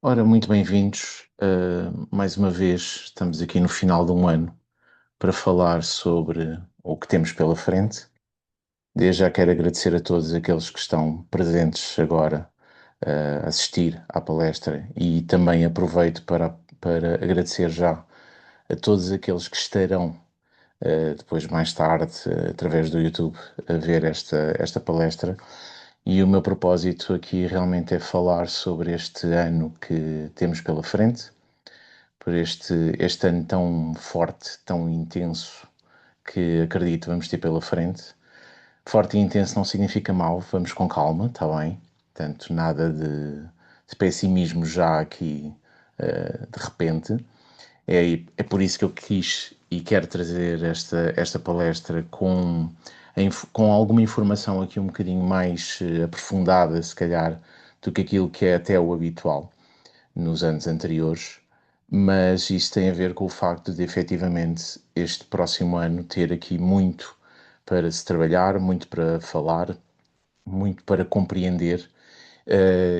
Ora, muito bem-vindos. Mais uma vez, estamos aqui no final de um ano para falar sobre o que temos pela frente. Desde já quero agradecer a todos aqueles que estão presentes agora a assistir à palestra e também aproveito para agradecer já a todos aqueles que estarão depois mais tarde, através do YouTube, a ver esta palestra. E o meu propósito aqui realmente é falar sobre este ano que temos pela frente, por este ano tão forte, tão intenso, que acredito vamos ter pela frente. Forte e intenso não significa mau, vamos com calma, está bem? Portanto, nada de pessimismo já aqui de repente. É por isso que eu quis e quero trazer esta palestra com alguma informação aqui um bocadinho mais aprofundada, se calhar, do que aquilo que é até o habitual nos anos anteriores, mas isso tem a ver com o facto de efetivamente este próximo ano ter aqui muito para se trabalhar, muito para falar, muito para compreender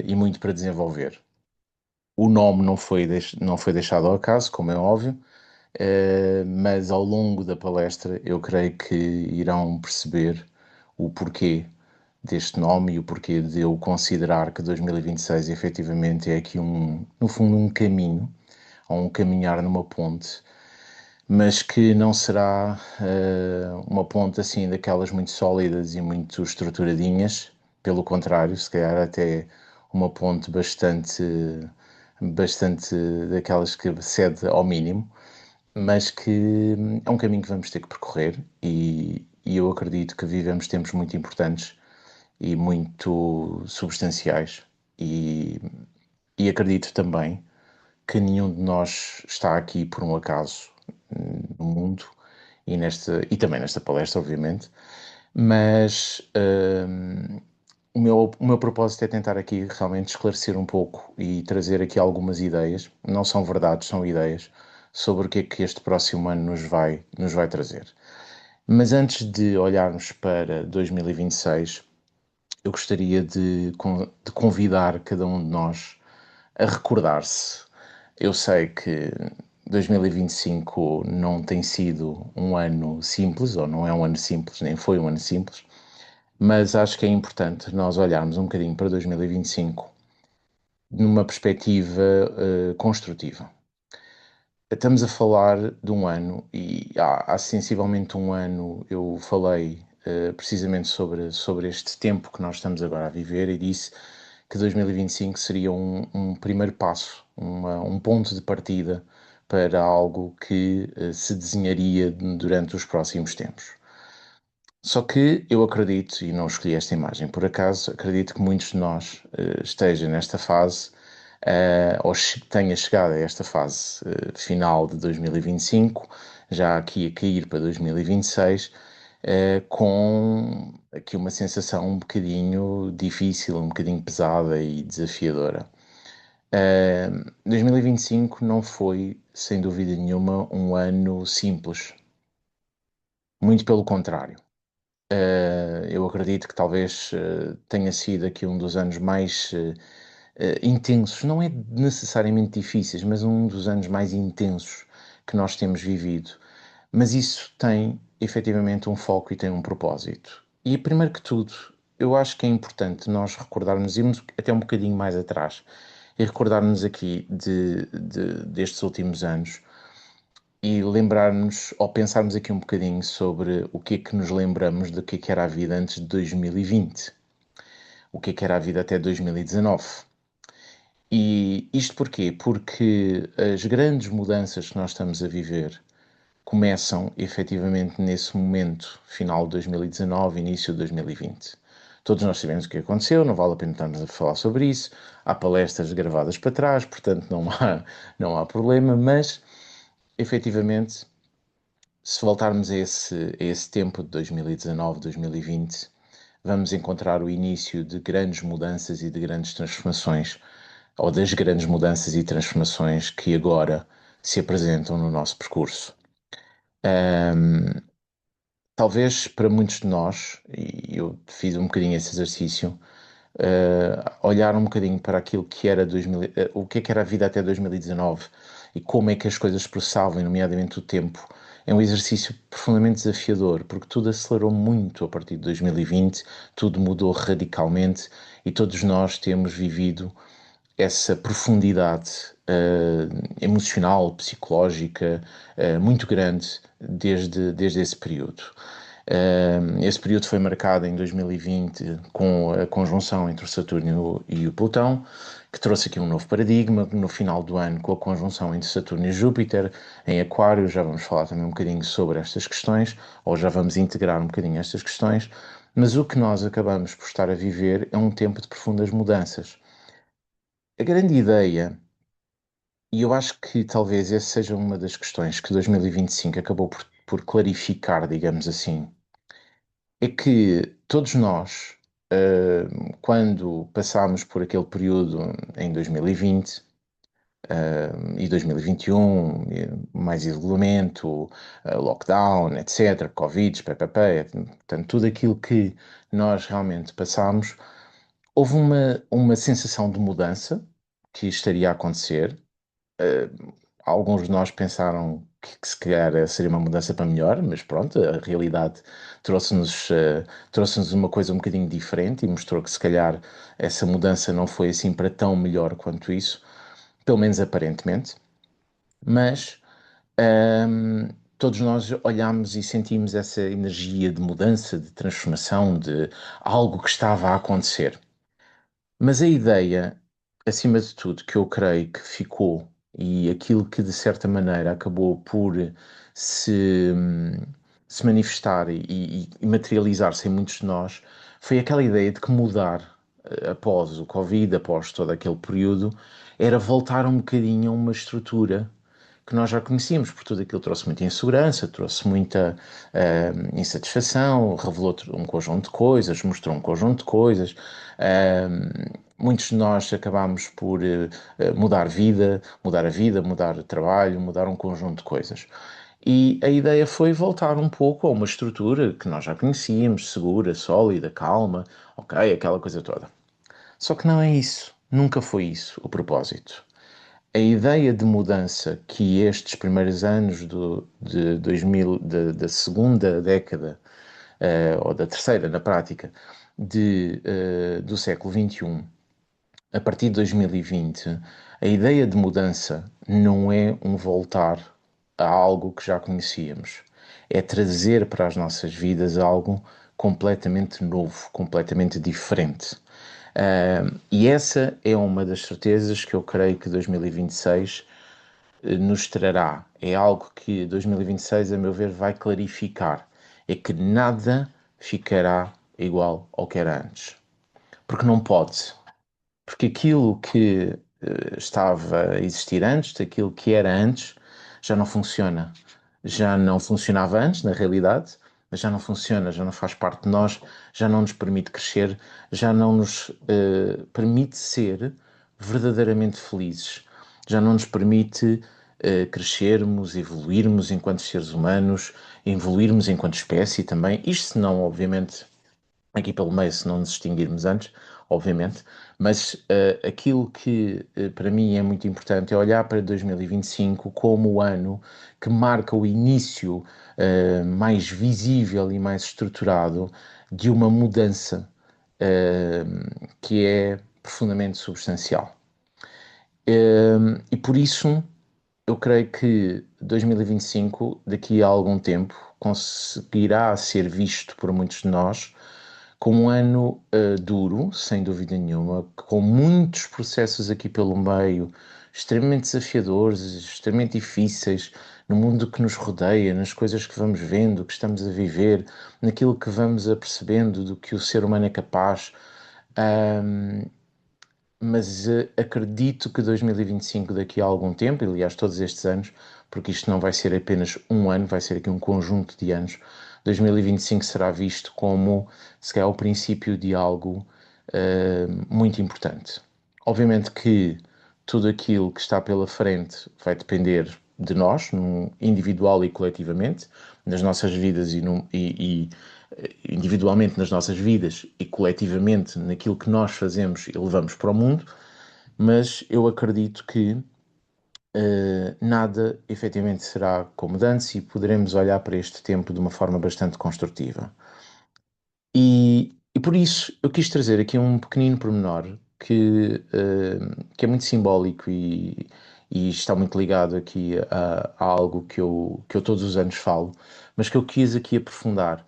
e muito para desenvolver. O nome não foi deixado ao acaso, como é óbvio, mas ao longo da palestra eu creio que irão perceber o porquê deste nome e o porquê de eu considerar que 2026 efetivamente é aqui no fundo um caminho, ou um caminhar numa ponte, mas que não será uma ponte assim daquelas muito sólidas e muito estruturadinhas, pelo contrário, se calhar até uma ponte bastante daquelas que cede ao mínimo, mas que é um caminho que vamos ter que percorrer e eu acredito que vivemos tempos muito importantes e muito substanciais e, e acredito também que nenhum de nós está aqui por um acaso no mundo e também nesta palestra, obviamente, mas o meu propósito é tentar aqui realmente esclarecer um pouco e trazer aqui algumas ideias, não são verdades, são ideias, sobre o que é que este próximo ano nos vai trazer. Mas antes de olharmos para 2026, eu gostaria de convidar cada um de nós a recordar-se. Eu sei que 2025 não tem sido um ano simples, ou não é um ano simples, nem foi um ano simples, mas acho que é importante nós olharmos um bocadinho para 2025 numa perspectiva construtiva. Estamos a falar de um ano, e há sensivelmente um ano eu falei precisamente sobre este tempo que nós estamos agora a viver e disse que 2025 seria um primeiro passo, um ponto de partida para algo que se desenharia durante os próximos tempos. Só que eu acredito, e não escolhi esta imagem por acaso, acredito que muitos de nós estejam nesta fase, ou tenha chegado a esta fase final de 2025, já aqui a cair para 2026, com aqui uma sensação um bocadinho difícil, um bocadinho pesada e desafiadora. 2025 não foi, sem dúvida nenhuma, um ano simples. Muito pelo contrário. Eu acredito que talvez tenha sido aqui um dos anos mais intensos, não é necessariamente difíceis, mas um dos anos mais intensos que nós temos vivido. Mas isso tem efetivamente um foco e tem um propósito. E primeiro que tudo, eu acho que é importante nós recordarmos, irmos até um bocadinho mais atrás e recordarmos aqui destes últimos anos e lembrar-nos, ou pensarmos aqui um bocadinho sobre o que é que nos lembramos do que era a vida antes de 2020, o que é que era a vida até 2019. E isto porquê? Porque as grandes mudanças que nós estamos a viver começam efetivamente nesse momento, final de 2019, início de 2020. Todos nós sabemos o que aconteceu, não vale a pena estarmos a falar sobre isso. Há palestras gravadas para trás, portanto não há problema, mas efetivamente se voltarmos a esse tempo de 2019, 2020, vamos encontrar o início de grandes mudanças e de grandes transformações, ou das grandes mudanças e transformações que agora se apresentam no nosso percurso. Talvez para muitos de nós, e eu fiz um bocadinho esse exercício, olhar um bocadinho para aquilo que era o que é que era a vida até 2019 e como é que as coisas se processavam, nomeadamente o tempo, é um exercício profundamente desafiador, porque tudo acelerou muito a partir de 2020, tudo mudou radicalmente e todos nós temos vivido essa profundidade emocional, psicológica, muito grande desde esse período. Esse período foi marcado em 2020 com a conjunção entre o Saturno e o Plutão, que trouxe aqui um novo paradigma. No final do ano, com a conjunção entre Saturno e Júpiter, em Aquário, já vamos falar também um bocadinho sobre estas questões, ou já vamos integrar um bocadinho estas questões, mas o que nós acabamos por estar a viver é um tempo de profundas mudanças. A grande ideia, e eu acho que talvez essa seja uma das questões que 2025 acabou por clarificar, digamos assim, é que todos nós, quando passámos por aquele período em 2020 e 2021, mais isolamento, lockdown, etc., Covid, PPP, portanto, tudo aquilo que nós realmente passámos, houve uma sensação de mudança que estaria a acontecer. Alguns de nós pensaram que se calhar seria uma mudança para melhor, mas pronto, a realidade trouxe-nos uma coisa um bocadinho diferente e mostrou que se calhar essa mudança não foi assim para tão melhor quanto isso, pelo menos aparentemente, mas hum, todos nós olhámos e sentimos essa energia de mudança, de transformação, de algo que estava a acontecer. Mas a ideia, acima de tudo, que eu creio que ficou e aquilo que de certa maneira acabou por se, se manifestar e materializar-se em muitos de nós, foi aquela ideia de que mudar após o Covid, após todo aquele período, era voltar um bocadinho a uma estrutura que nós já conhecíamos, porque tudo aquilo trouxe muita insegurança, trouxe muita insatisfação, revelou um conjunto de coisas, mostrou um conjunto de coisas. Muitos de nós acabámos por mudar a vida, mudar o trabalho, mudar um conjunto de coisas. E a ideia foi voltar um pouco a uma estrutura que nós já conhecíamos, segura, sólida, calma, ok, aquela coisa toda. Só que não é isso, nunca foi isso o propósito. A ideia de mudança que estes primeiros anos de 2000, da segunda década, ou da terceira na prática, do século XXI, a partir de 2020, a ideia de mudança não é um voltar a algo que já conhecíamos, é trazer para as nossas vidas algo completamente novo, completamente diferente. E essa é uma das certezas que eu creio que 2026 nos trará. É algo que 2026, a meu ver, vai clarificar. É que nada ficará igual ao que era antes. Porque não pode. Porque aquilo que estava a existir antes, aquilo que era antes, já não funciona. Já não funcionava antes, na realidade, mas já não funciona, já não faz parte de nós, já não nos permite crescer, já não nos permite ser verdadeiramente felizes, já não nos permite crescermos, evoluirmos enquanto seres humanos, evoluirmos enquanto espécie também. Isto se não, obviamente, aqui pelo meio, se não nos extinguirmos antes, obviamente, mas aquilo que para mim é muito importante é olhar para 2025 como o ano que marca o início mais visível e mais estruturado de uma mudança que é profundamente substancial. E por isso eu creio que 2025, daqui a algum tempo, conseguirá ser visto por muitos de nós como um ano duro, sem dúvida nenhuma, com muitos processos aqui pelo meio, extremamente desafiadores, extremamente difíceis, no mundo que nos rodeia, nas coisas que vamos vendo, que estamos a viver, naquilo que vamos apercebendo do que o ser humano é capaz. Um, mas acredito que 2025, daqui a algum tempo, aliás, todos estes anos, porque isto não vai ser apenas um ano, vai ser aqui um conjunto de anos, 2025 será visto como, se calhar, o princípio de algo muito importante. Obviamente que tudo aquilo que está pela frente vai depender de nós, individual e coletivamente, nas nossas vidas individualmente nas nossas vidas e coletivamente naquilo que nós fazemos e levamos para o mundo, mas eu acredito que nada efetivamente será como de antes e poderemos olhar para este tempo de uma forma bastante construtiva. E por isso eu quis trazer aqui um pequenino pormenor que é muito simbólico e está muito ligado aqui a algo que eu todos os anos falo, mas que eu quis aqui aprofundar.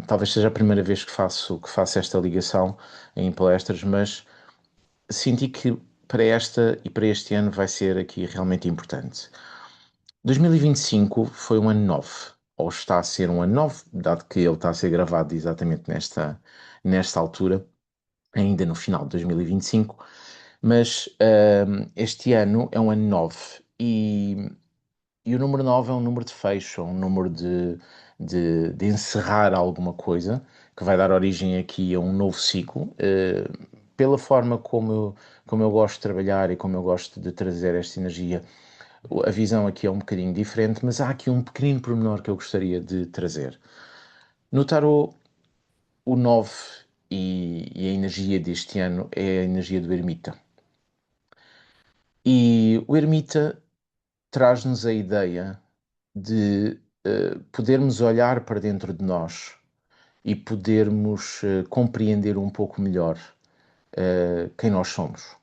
Talvez seja a primeira vez que faço esta ligação em palestras, mas senti que para esta e para este ano vai ser aqui realmente importante. 2025 foi um ano 9, ou está a ser um ano 9, dado que ele está a ser gravado exatamente nesta altura, ainda no final de 2025, mas este ano é um ano 9 e o número 9 é um número de fecho, é um número de encerrar alguma coisa, que vai dar origem aqui a um novo ciclo. Pela forma como eu gosto de trabalhar e como eu gosto de trazer esta energia, a visão aqui é um bocadinho diferente, mas há aqui um pequenino pormenor que eu gostaria de trazer. No tarot, o 9 e a energia deste ano é a energia do ermita. E o ermita traz-nos a ideia de podermos olhar para dentro de nós e podermos compreender um pouco melhor quem nós somos.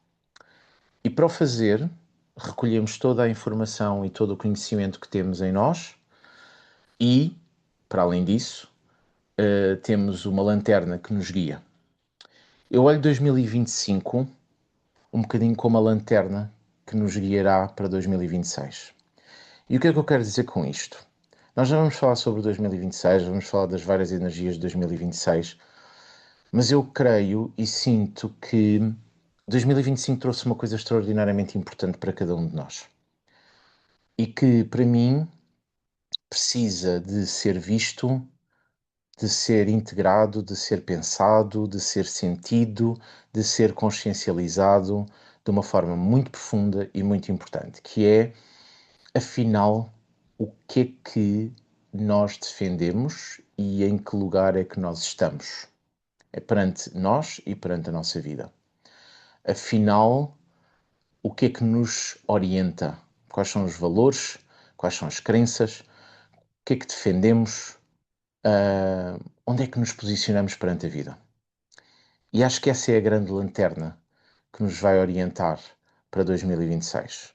E para o fazer, recolhemos toda a informação e todo o conhecimento que temos em nós e, para além disso, temos uma lanterna que nos guia. Eu olho 2025 um bocadinho como a lanterna que nos guiará para 2026. E o que é que eu quero dizer com isto? Nós já vamos falar sobre 2026, vamos falar das várias energias de 2026, mas eu creio e sinto que 2025 trouxe uma coisa extraordinariamente importante para cada um de nós. E que, para mim, precisa de ser visto, de ser integrado, de ser pensado, de ser sentido, de ser consciencializado de uma forma muito profunda e muito importante, que é, afinal, o que é que nós defendemos e em que lugar é que nós estamos. É perante nós e perante a nossa vida. Afinal, o que é que nos orienta? Quais são os valores? Quais são as crenças? O que é que defendemos? Onde é que nos posicionamos perante a vida? E acho que essa é a grande lanterna que nos vai orientar para 2026.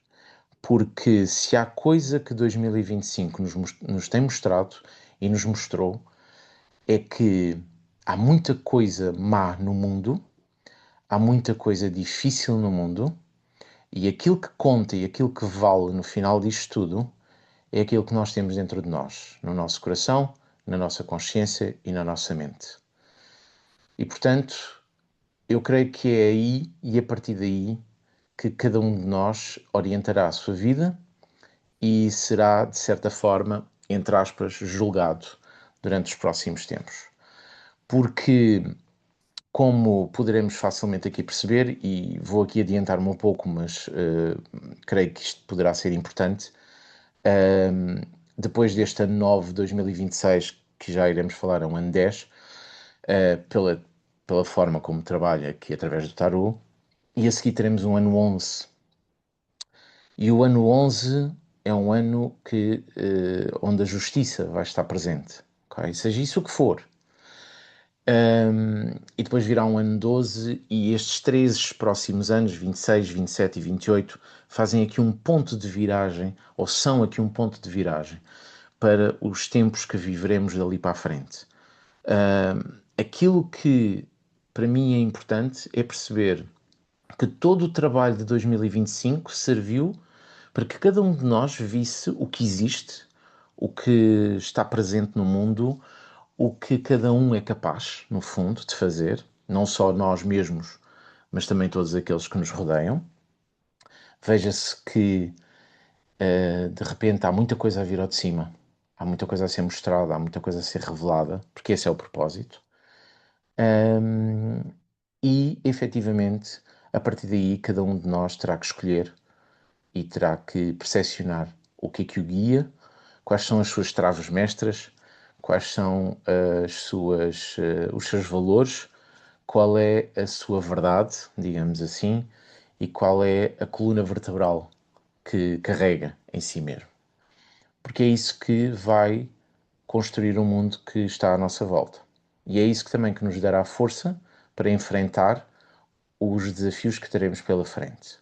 Porque se há coisa que 2025 nos tem mostrado e nos mostrou, é que há muita coisa má no mundo, há muita coisa difícil no mundo, e aquilo que conta e aquilo que vale no final disto tudo é aquilo que nós temos dentro de nós, no nosso coração, na nossa consciência e na nossa mente. E portanto, eu creio que é aí e a partir daí que cada um de nós orientará a sua vida e será, de certa forma, entre aspas, julgado durante os próximos tempos. Porque, como poderemos facilmente aqui perceber, e vou aqui adiantar-me um pouco, mas creio que isto poderá ser importante, depois deste ano 9, 2026, que já iremos falar, é um ano 10, pela forma como trabalha aqui através do tarot, e a seguir teremos um ano 11. E o ano 11 é um ano onde a justiça vai estar presente, okay? Seja isso o que for. E depois virá um ano 12 e estes 3 próximos anos, 26, 27 e 28, fazem aqui um ponto de viragem, ou são aqui um ponto de viragem, para os tempos que viveremos dali para a frente. Aquilo que para mim é importante é perceber que todo o trabalho de 2025 serviu para que cada um de nós visse o que existe, o que está presente no mundo, o que cada um é capaz, no fundo, de fazer, não só nós mesmos, mas também todos aqueles que nos rodeiam. Veja-se que, de repente, há muita coisa a vir ao de cima, há muita coisa a ser mostrada, há muita coisa a ser revelada, porque esse é o propósito. E, efetivamente, a partir daí, cada um de nós terá que escolher e terá que percepcionar o que é que o guia, quais são as suas traves mestras, quais são os seus valores, qual é a sua verdade, digamos assim, e qual é a coluna vertebral que carrega em si mesmo. Porque é isso que vai construir o mundo que está à nossa volta. E é isso que também que nos dará força para enfrentar os desafios que teremos pela frente.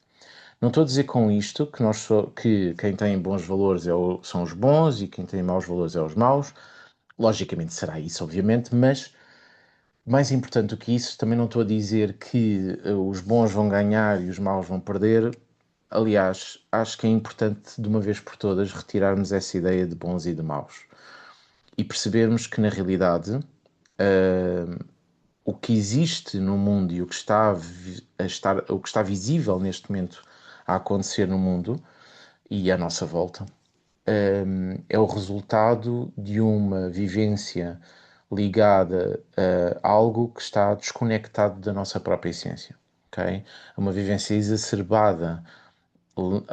Não estou a dizer com isto que quem tem bons valores são os bons e quem tem maus valores é os maus. Logicamente será isso, obviamente, mas mais importante do que isso, também não estou a dizer que os bons vão ganhar e os maus vão perder. Aliás, acho que é importante de uma vez por todas retirarmos essa ideia de bons e de maus e percebermos que na realidade o que existe no mundo e o que está visível neste momento a acontecer no mundo e à nossa volta é o resultado de uma vivência ligada a algo que está desconectado da nossa própria essência, ok? Uma vivência exacerbada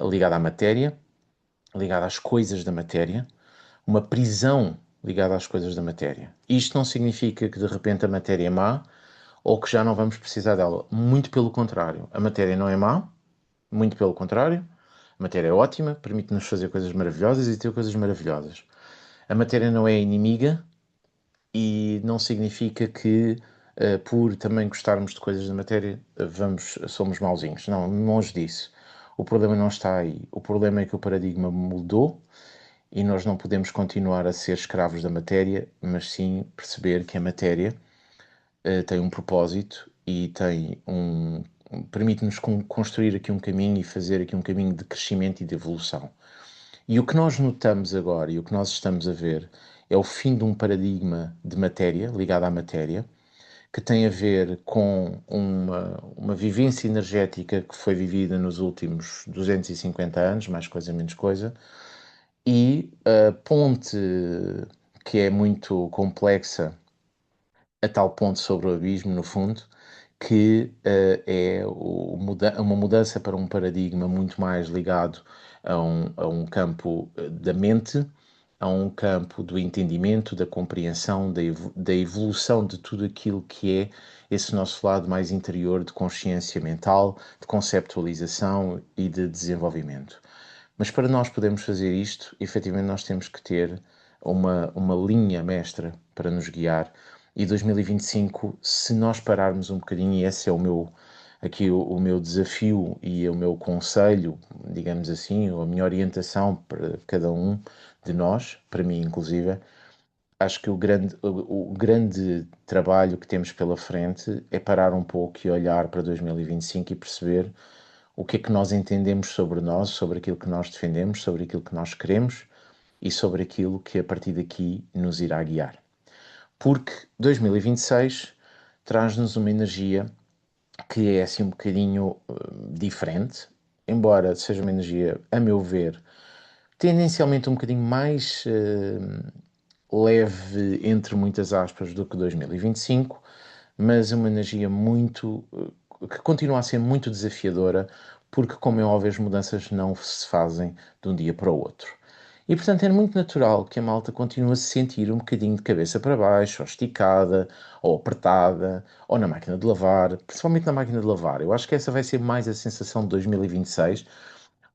ligada à matéria, ligada às coisas da matéria, uma prisão ligada às coisas da matéria. Isto não significa que de repente a matéria é má ou que já não vamos precisar dela. Muito pelo contrário. A matéria não é má, muito pelo contrário. A matéria é ótima, permite-nos fazer coisas maravilhosas e ter coisas maravilhosas. A matéria não é inimiga e não significa que por também gostarmos de coisas da matéria somos mauzinhos. Não, longe disso. O problema não está aí. O problema é que o paradigma mudou e nós não podemos continuar a ser escravos da matéria, mas sim perceber que a matéria tem um propósito e permite-nos construir aqui um caminho e fazer aqui um caminho de crescimento e de evolução. E o que nós notamos agora e o que nós estamos a ver é o fim de um paradigma de matéria, ligado à matéria, que tem a ver com uma vivência energética que foi vivida nos últimos 250 anos, mais coisa, menos coisa, e a ponte que é muito complexa a tal ponto sobre o abismo, no fundo, que é uma mudança para um paradigma muito mais ligado a um campo da mente, a um campo do entendimento, da compreensão, da evolução de tudo aquilo que é esse nosso lado mais interior de consciência mental, de conceptualização e de desenvolvimento. Mas para nós podermos fazer isto, efetivamente nós temos que ter uma linha mestra para nos guiar. E 2025, se nós pararmos um bocadinho, e esse é o meu desafio e o meu conselho, digamos assim, ou a minha orientação para cada um de nós, para mim inclusive, acho que o grande trabalho que temos pela frente é parar um pouco e olhar para 2025 e perceber o que é que nós entendemos sobre nós, sobre aquilo que nós defendemos, sobre aquilo que nós queremos e sobre aquilo que a partir daqui nos irá guiar. Porque 2026 traz-nos uma energia que é assim um bocadinho diferente, embora seja uma energia, a meu ver, tendencialmente um bocadinho mais leve, entre muitas aspas, do que 2025, mas uma energia que continua a ser muito desafiadora, porque, como é óbvio, as mudanças não se fazem de um dia para o outro. E, portanto, é muito natural que a malta continue a se sentir um bocadinho de cabeça para baixo, ou esticada, ou apertada, ou na máquina de lavar, principalmente na máquina de lavar. Eu acho que essa vai ser mais a sensação de 2026.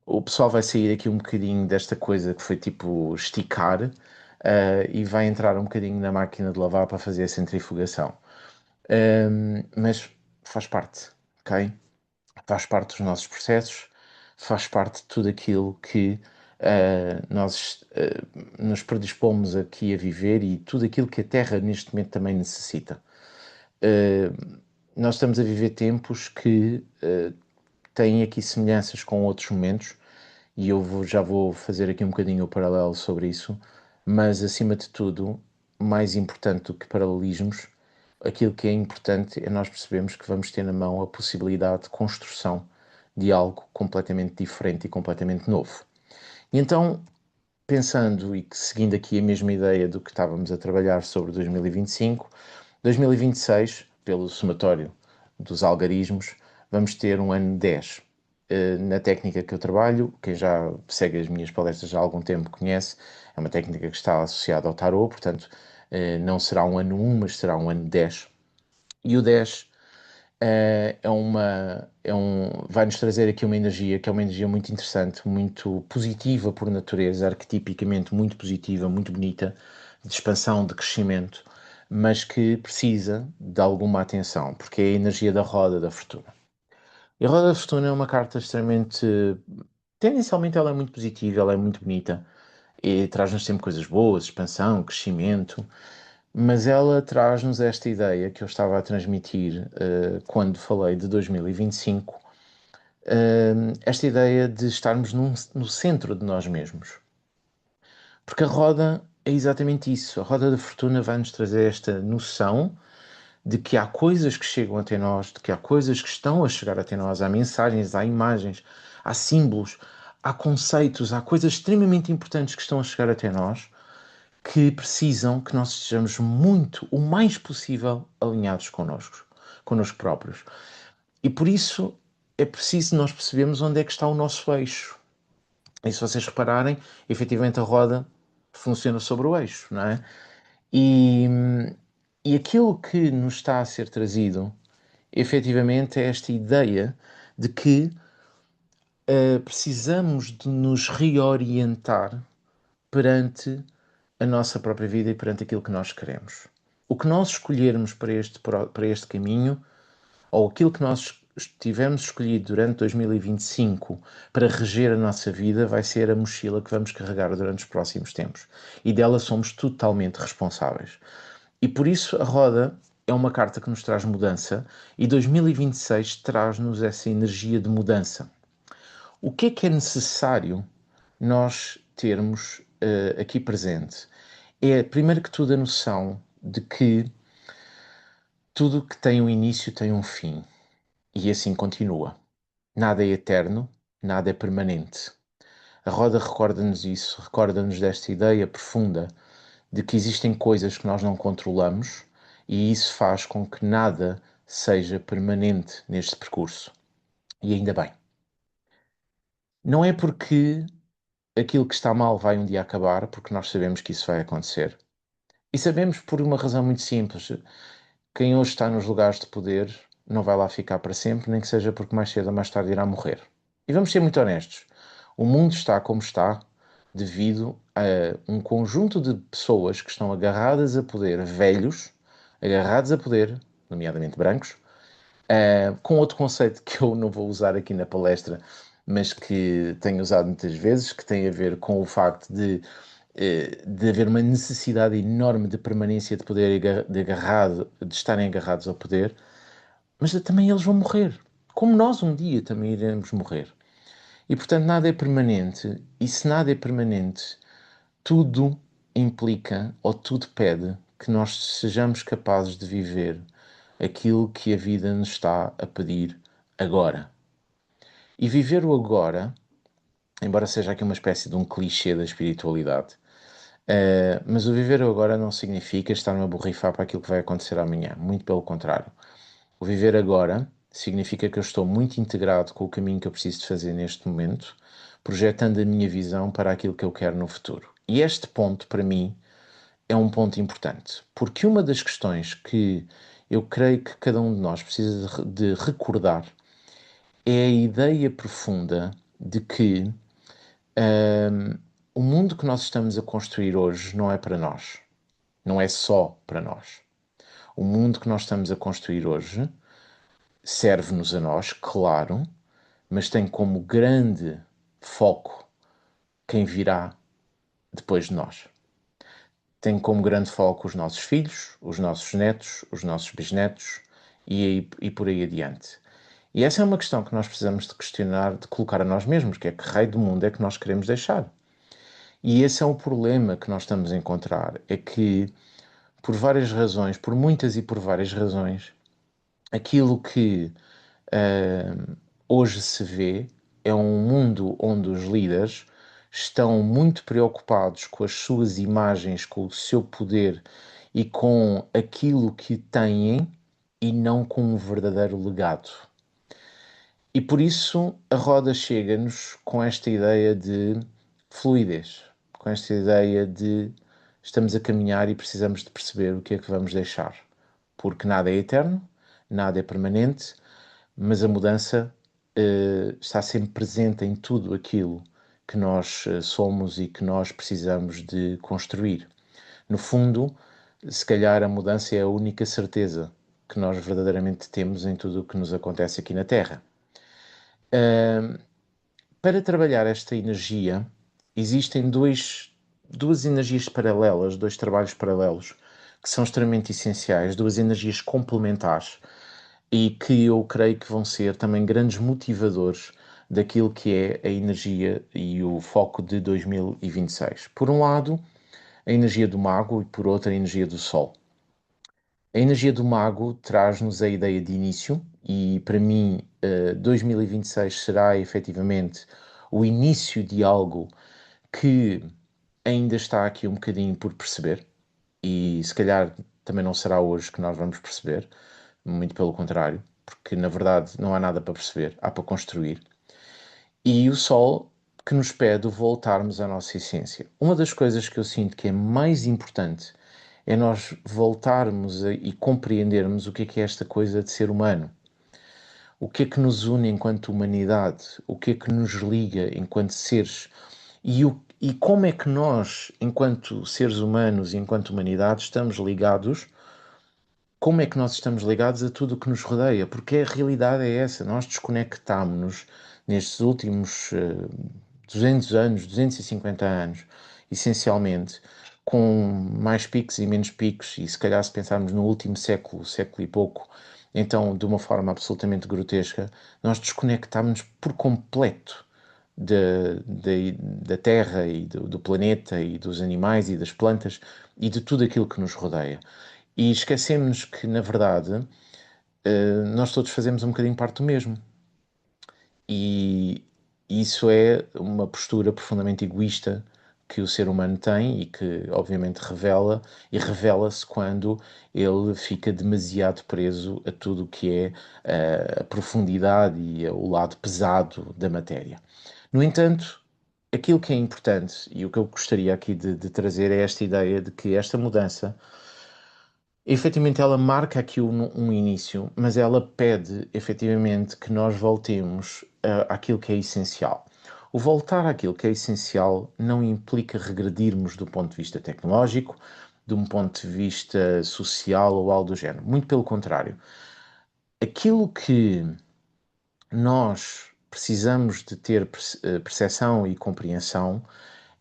O pessoal vai sair aqui um bocadinho desta coisa que foi tipo esticar, e vai entrar um bocadinho na máquina de lavar para fazer a centrifugação. Mas faz parte, ok? Faz parte dos nossos processos, faz parte de tudo aquilo que nós nos predispomos aqui a viver e tudo aquilo que a Terra neste momento também necessita. Nós estamos a viver tempos que têm aqui semelhanças com outros momentos e já vou fazer aqui um bocadinho o paralelo sobre isso, mas acima de tudo, mais importante do que paralelismos, aquilo que é importante é nós percebermos que vamos ter na mão a possibilidade de construção de algo completamente diferente e completamente novo. E então, pensando e seguindo aqui a mesma ideia do que estávamos a trabalhar sobre 2025, 2026, pelo somatório dos algarismos, vamos ter um ano 10. Na técnica que eu trabalho, quem já segue as minhas palestras há algum tempo conhece, é uma técnica que está associada ao tarot, portanto, Não será um ano 1, mas será um ano 10. E o 10 vai-nos trazer aqui uma energia que é uma energia muito interessante, muito positiva por natureza, arquetipicamente muito positiva, muito bonita, de expansão, de crescimento, mas que precisa de alguma atenção, porque é a energia da roda da fortuna. E a roda da fortuna é uma carta extremamente... Tendencialmente ela é muito positiva, ela é muito bonita, e traz-nos sempre coisas boas, expansão, crescimento, mas ela traz-nos esta ideia que eu estava a transmitir quando falei de 2025, esta ideia de estarmos no centro de nós mesmos. Porque a roda é exatamente isso. A roda da fortuna vai-nos trazer esta noção de que há coisas que chegam até nós, de que há coisas que estão a chegar até nós, há mensagens, há imagens, há símbolos, há conceitos, há coisas extremamente importantes que estão a chegar até nós, que precisam que nós estejamos muito, o mais possível, alinhados connosco próprios. E por isso é preciso nós percebermos onde é que está o nosso eixo. E se vocês repararem, efetivamente a roda funciona sobre o eixo, não é? E, e aquilo que nos está a ser trazido, efetivamente, é esta ideia de que precisamos de nos reorientar perante a nossa própria vida e perante aquilo que nós queremos. O que nós escolhermos para este caminho, ou aquilo que nós tivermos escolhido durante 2025 para reger a nossa vida, vai ser a mochila que vamos carregar durante os próximos tempos. E dela somos totalmente responsáveis. E por isso a roda é uma carta que nos traz mudança e 2026 traz-nos essa energia de mudança. O que é necessário nós termos aqui presente? É, primeiro que tudo, a noção de que tudo que tem um início tem um fim, e assim continua. Nada é eterno, nada é permanente. A roda recorda-nos isso, recorda-nos desta ideia profunda de que existem coisas que nós não controlamos e isso faz com que nada seja permanente neste percurso. E ainda bem. Não é porque aquilo que está mal vai um dia acabar, porque nós sabemos que isso vai acontecer. E sabemos por uma razão muito simples. Quem hoje está nos lugares de poder não vai lá ficar para sempre, nem que seja porque mais cedo ou mais tarde irá morrer. E vamos ser muito honestos. O mundo está como está devido a um conjunto de pessoas que estão agarradas a poder, velhos, agarrados a poder, nomeadamente brancos, com outro conceito que eu não vou usar aqui na palestra, mas que tenho usado muitas vezes, que tem a ver com o facto de haver uma necessidade enorme de permanência de poder, de estarem agarrados ao poder, mas também eles vão morrer, como nós um dia também iremos morrer. E portanto nada é permanente, e se nada é permanente, tudo implica ou tudo pede que nós sejamos capazes de viver aquilo que a vida nos está a pedir agora. E viver o agora, embora seja aqui uma espécie de um clichê da espiritualidade, mas o viver o agora não significa estar-me a borrifar para aquilo que vai acontecer amanhã. Muito pelo contrário. O viver agora significa que eu estou muito integrado com o caminho que eu preciso de fazer neste momento, projetando a minha visão para aquilo que eu quero no futuro. E este ponto, para mim, é um ponto importante, porque uma das questões que eu creio que cada um de nós precisa de recordar é a ideia profunda de que hum, o mundo que nós estamos a construir hoje não é para nós, não é só para nós. O mundo que nós estamos a construir hoje serve-nos a nós, claro, mas tem como grande foco quem virá depois de nós. Tem como grande foco os nossos filhos, os nossos netos, os nossos bisnetos e por aí adiante. E essa é uma questão que nós precisamos de questionar, de colocar a nós mesmos, que é que raio do mundo é que nós queremos deixar. E esse é um problema que nós estamos a encontrar, é que por várias razões, por muitas e por várias razões, aquilo que hoje se vê é um mundo onde os líderes estão muito preocupados com as suas imagens, com o seu poder e com aquilo que têm e não com um verdadeiro legado. E por isso a roda chega-nos com esta ideia de fluidez, com esta ideia de estamos a caminhar e precisamos de perceber o que é que vamos deixar. Porque nada é eterno, nada é permanente, mas a mudança está sempre presente em tudo aquilo que nós somos e que nós precisamos de construir. No fundo, se calhar a mudança é a única certeza que nós verdadeiramente temos em tudo o que nos acontece aqui na Terra. Para trabalhar esta energia, existem duas energias paralelas, dois trabalhos paralelos, que são extremamente essenciais, duas energias complementares e que eu creio que vão ser também grandes motivadores daquilo que é a energia e o foco de 2026. Por um lado, a energia do mago e por outro, a energia do sol. A energia do mago traz-nos a ideia de início e para mim 2026 será efetivamente o início de algo que ainda está aqui um bocadinho por perceber e se calhar também não será hoje que nós vamos perceber, muito pelo contrário, porque na verdade não há nada para perceber, há para construir. E o sol que nos pede voltarmos à nossa essência. Uma das coisas que eu sinto que é mais importante é nós voltarmos e compreendermos o que é esta coisa de ser humano. O que é que nos une enquanto humanidade? O que é que nos liga enquanto seres? E como é que nós, enquanto seres humanos e enquanto humanidade, estamos ligados? Como é que nós estamos ligados a tudo o que nos rodeia? Porque a realidade é essa. Nós desconectámos-nos nestes últimos 200 anos, 250 anos, essencialmente, com mais picos e menos picos, e se calhar se pensarmos no último século, século e pouco, então de uma forma absolutamente grotesca, nós desconectámos-nos por completo da Terra e do planeta e dos animais e das plantas e de tudo aquilo que nos rodeia. E esquecemos que, na verdade, nós todos fazemos um bocadinho parte do mesmo. E isso é uma postura profundamente egoísta que o ser humano tem e que, obviamente, revela-se quando ele fica demasiado preso a tudo o que é a profundidade e o lado pesado da matéria. No entanto, aquilo que é importante e o que eu gostaria aqui de trazer é esta ideia de que esta mudança efetivamente, ela marca aqui um início, mas ela pede efetivamente que nós voltemos àquilo que é essencial. O voltar àquilo que é essencial não implica regredirmos do ponto de vista tecnológico, de um ponto de vista social ou algo do género. Muito pelo contrário. Aquilo que nós precisamos de ter percepção e compreensão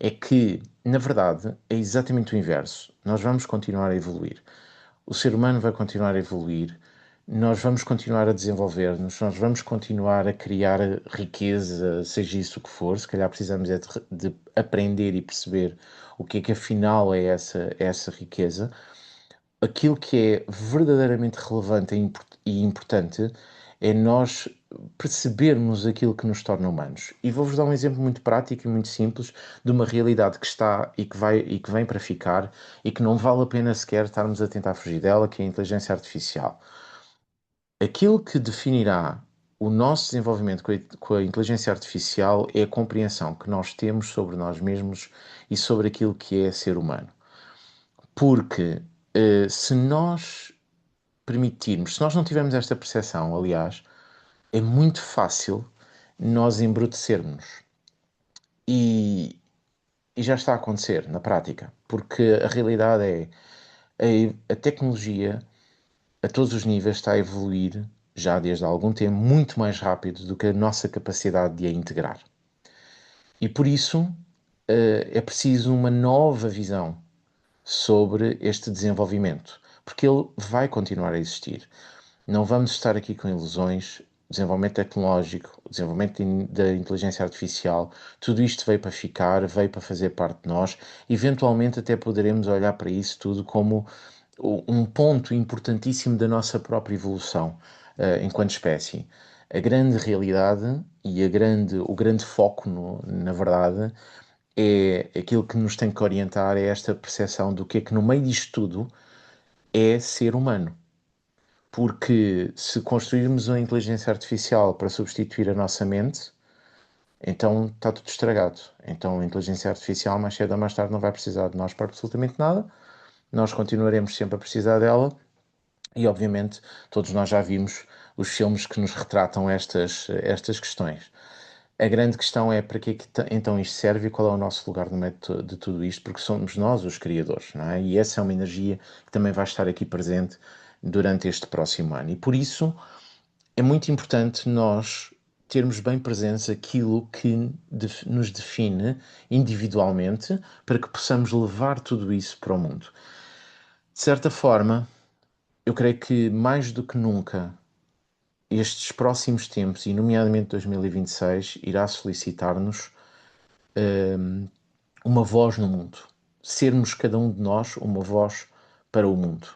é que, na verdade, é exatamente o inverso. Nós vamos continuar a evoluir. O ser humano vai continuar a evoluir, nós vamos continuar a desenvolver-nos, nós vamos continuar a criar riqueza, seja isso o que for. Se calhar precisamos é de aprender e perceber o que é que afinal é essa riqueza. Aquilo que é verdadeiramente relevante e importante é nós percebermos aquilo que nos torna humanos. E vou-vos dar um exemplo muito prático e muito simples de uma realidade que está e que vem para ficar e que não vale a pena sequer estarmos a tentar fugir dela, que é a inteligência artificial. Aquilo que definirá o nosso desenvolvimento com a inteligência artificial é a compreensão que nós temos sobre nós mesmos e sobre aquilo que é ser humano. Porque se nós permitirmos, se nós não tivermos esta percepção, aliás, é muito fácil nós embrutecermos. E, e já está a acontecer na prática, porque a realidade é a tecnologia a todos os níveis está a evoluir já desde há algum tempo muito mais rápido do que a nossa capacidade de a integrar. E por isso é preciso uma nova visão sobre este desenvolvimento, porque ele vai continuar a existir. Não vamos estar aqui com ilusões. O desenvolvimento tecnológico, o desenvolvimento da inteligência artificial, tudo isto veio para ficar, veio para fazer parte de nós. Eventualmente até poderemos olhar para isso tudo como um ponto importantíssimo da nossa própria evolução enquanto espécie. A grande realidade e o grande foco, na verdade, é aquilo que nos tem que orientar é esta percepção do que é que no meio disto tudo é ser humano. Porque se construirmos uma inteligência artificial para substituir a nossa mente, então está tudo estragado. Então a inteligência artificial, mais cedo ou mais tarde, não vai precisar de nós para absolutamente nada. Nós continuaremos sempre a precisar dela e, obviamente, todos nós já vimos os filmes que nos retratam estas questões. A grande questão é para que é que então isto serve e qual é o nosso lugar no meio de tudo isto, porque somos nós os criadores, não é? E essa é uma energia que também vai estar aqui presente durante este próximo ano. E por isso é muito importante nós termos bem presentes aquilo que nos define individualmente para que possamos levar tudo isso para o mundo. De certa forma, eu creio que mais do que nunca estes próximos tempos, e nomeadamente 2026, irá solicitar-nos uma voz no mundo. Sermos cada um de nós uma voz para o mundo.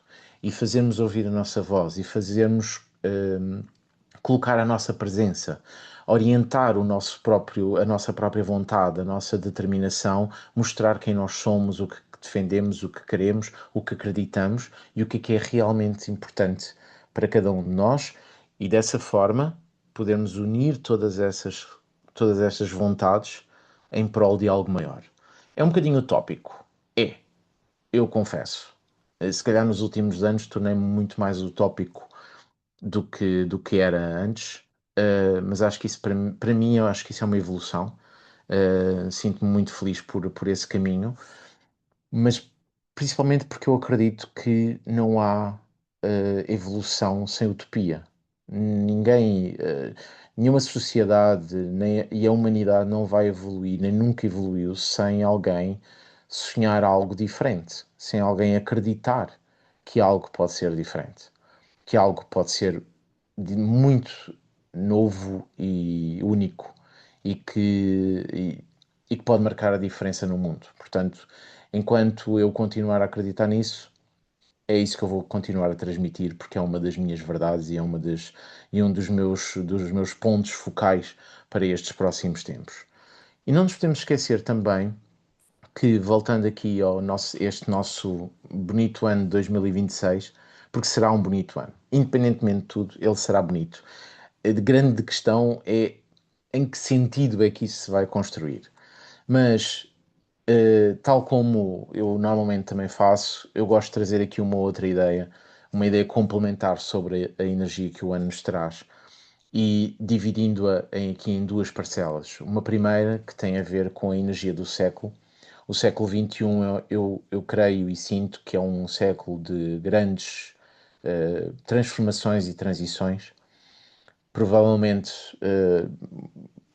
E fazermos ouvir a nossa voz e fazermos colocar a nossa presença, orientar a nossa própria vontade, a nossa determinação, mostrar quem nós somos, o que defendemos, o que queremos, o que acreditamos e o que é realmente importante para cada um de nós e dessa forma podermos unir todas essas vontades em prol de algo maior. É um bocadinho utópico. É, eu confesso. Se calhar nos últimos anos tornei-me muito mais utópico do que era antes, mas acho que isso para mim, eu acho que isso é uma evolução. Sinto-me muito feliz por esse caminho, mas principalmente porque eu acredito que não há evolução sem utopia. Ninguém, nenhuma sociedade e a humanidade não vai evoluir, nem nunca evoluiu sem alguém sonhar algo diferente, sem alguém acreditar que algo pode ser diferente, que algo pode ser muito novo e único e e que pode marcar a diferença no mundo. Portanto, enquanto eu continuar a acreditar nisso, é isso que eu vou continuar a transmitir, porque é uma das minhas verdades e e um dos meus pontos focais para estes próximos tempos. E não nos podemos esquecer também que, voltando aqui este nosso bonito ano de 2026, porque será um bonito ano, independentemente de tudo, ele será bonito. A grande questão é em que sentido é que isso se vai construir. Mas, tal como eu normalmente também faço, eu gosto de trazer aqui uma ideia complementar sobre a energia que o ano nos traz e dividindo-a aqui em duas parcelas. Uma primeira que tem a ver com a energia do século. O século XXI, eu creio e sinto que é um século de grandes transformações e transições. Provavelmente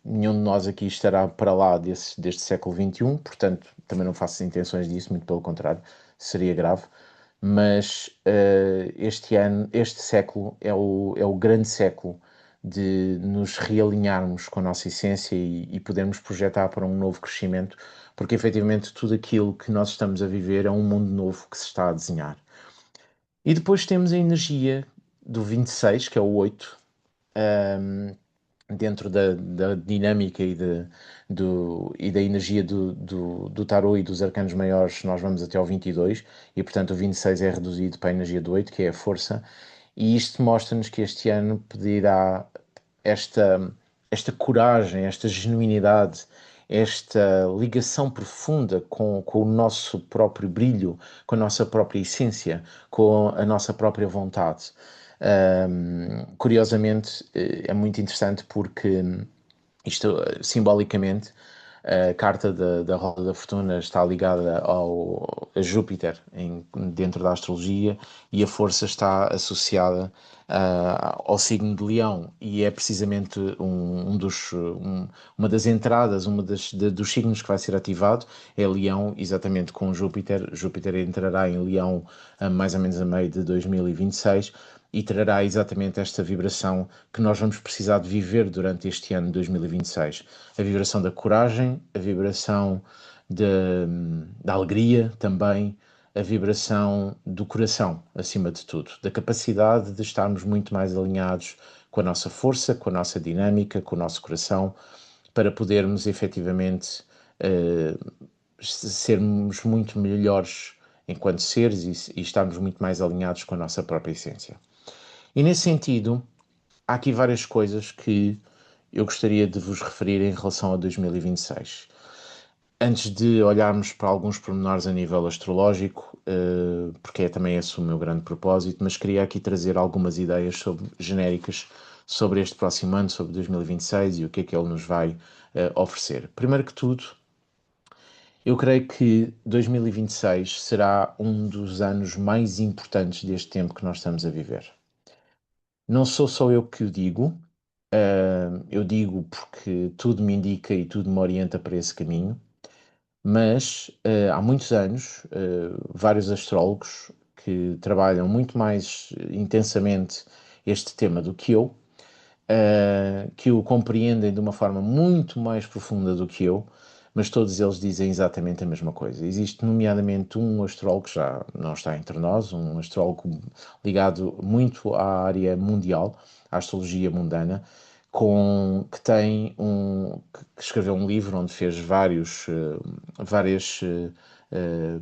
nenhum de nós aqui estará para lá deste século XXI, portanto também não faço intenções disso, muito pelo contrário, seria grave. Mas este século é o grande século de nos realinharmos com a nossa essência e podermos projetar para um novo crescimento, porque efetivamente tudo aquilo que nós estamos a viver é um mundo novo que se está a desenhar. E depois temos a energia do 26, que é o 8, dentro da dinâmica e da energia do tarot e dos arcanos maiores, nós vamos até ao 22 e, portanto, o 26 é reduzido para a energia do 8, que é a força, e isto mostra-nos que este ano pedirá esta, esta coragem, esta genuinidade, esta ligação profunda com o nosso próprio brilho, com a nossa própria essência, com a nossa própria vontade. Curiosamente, é muito interessante porque isto, simbolicamente, a carta da Roda da Fortuna está ligada a Júpiter dentro da astrologia e a força está associada ao signo de Leão e é precisamente uma das entradas, dos signos que vai ser ativado é Leão, exatamente com Júpiter. Júpiter entrará em Leão mais ou menos a meio de 2026 e trará exatamente esta vibração que nós vamos precisar de viver durante este ano de 2026. A vibração da coragem, a vibração da alegria também, a vibração do coração, acima de tudo, da capacidade de estarmos muito mais alinhados com a nossa força, com a nossa dinâmica, com o nosso coração, para podermos efetivamente sermos muito melhores enquanto seres e estarmos muito mais alinhados com a nossa própria essência. E nesse sentido, há aqui várias coisas que eu gostaria de vos referir em relação a 2026. Antes de olharmos para alguns pormenores a nível astrológico, porque é também esse o meu grande propósito, mas queria aqui trazer algumas ideias genéricas sobre este próximo ano, sobre 2026 e o que é que ele nos vai oferecer. Primeiro que tudo, eu creio que 2026 será um dos anos mais importantes deste tempo que nós estamos a viver. Não sou só eu que o digo, eu digo porque tudo me indica e tudo me orienta para esse caminho, mas há muitos anos, vários astrólogos que trabalham muito mais intensamente este tema do que eu, que o compreendem de uma forma muito mais profunda do que eu, mas todos eles dizem exatamente a mesma coisa. Existe, nomeadamente, um astrólogo que já não está entre nós, um astrólogo ligado muito à área mundial, à astrologia mundana, que tem que escreveu um livro onde fez várias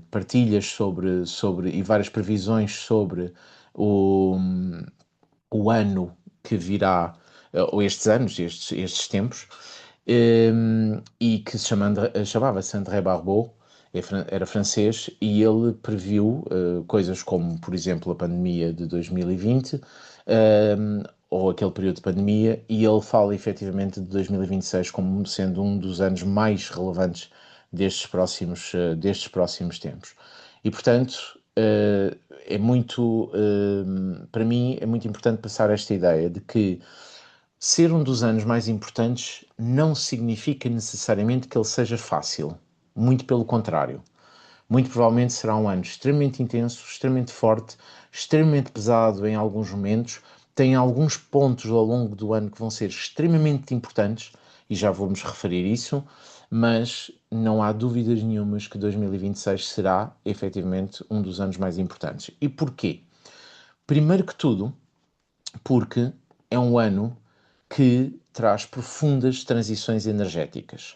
partilhas sobre e várias previsões sobre o, o ano que virá, ou estes anos, estes tempos, e que chamava-se André Barbeau, era francês, e ele previu coisas como, por exemplo, a pandemia de 2020, ou aquele período de pandemia, e ele fala efetivamente de 2026 como sendo um dos anos mais relevantes destes próximos tempos. E, portanto, para mim, é muito importante passar esta ideia de que ser um dos anos mais importantes não significa necessariamente que ele seja fácil. Muito pelo contrário. Muito provavelmente será um ano extremamente intenso, extremamente forte, extremamente pesado em alguns momentos. Tem alguns pontos ao longo do ano que vão ser extremamente importantes, e já vamos referir isso, mas não há dúvidas nenhumas que 2026 será, efetivamente, um dos anos mais importantes. E porquê? Primeiro que tudo, porque é um ano que traz profundas transições energéticas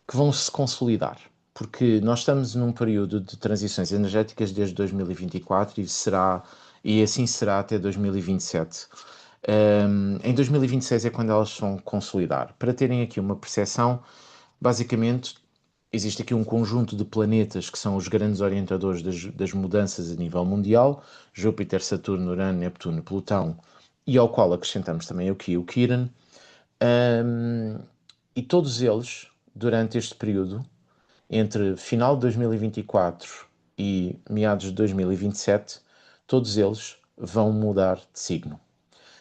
que vão se consolidar, porque nós estamos num período de transições energéticas desde 2024 e assim será até 2027. Em 2026 é quando elas se vão consolidar. Para terem aqui uma percepção, basicamente existe aqui um conjunto de planetas que são os grandes orientadores das mudanças a nível mundial: Júpiter, Saturno, Urano, Neptuno, Plutão, e ao qual acrescentamos também aqui o Quiron. E todos eles, durante este período, entre final de 2024 e meados de 2027, todos eles vão mudar de signo.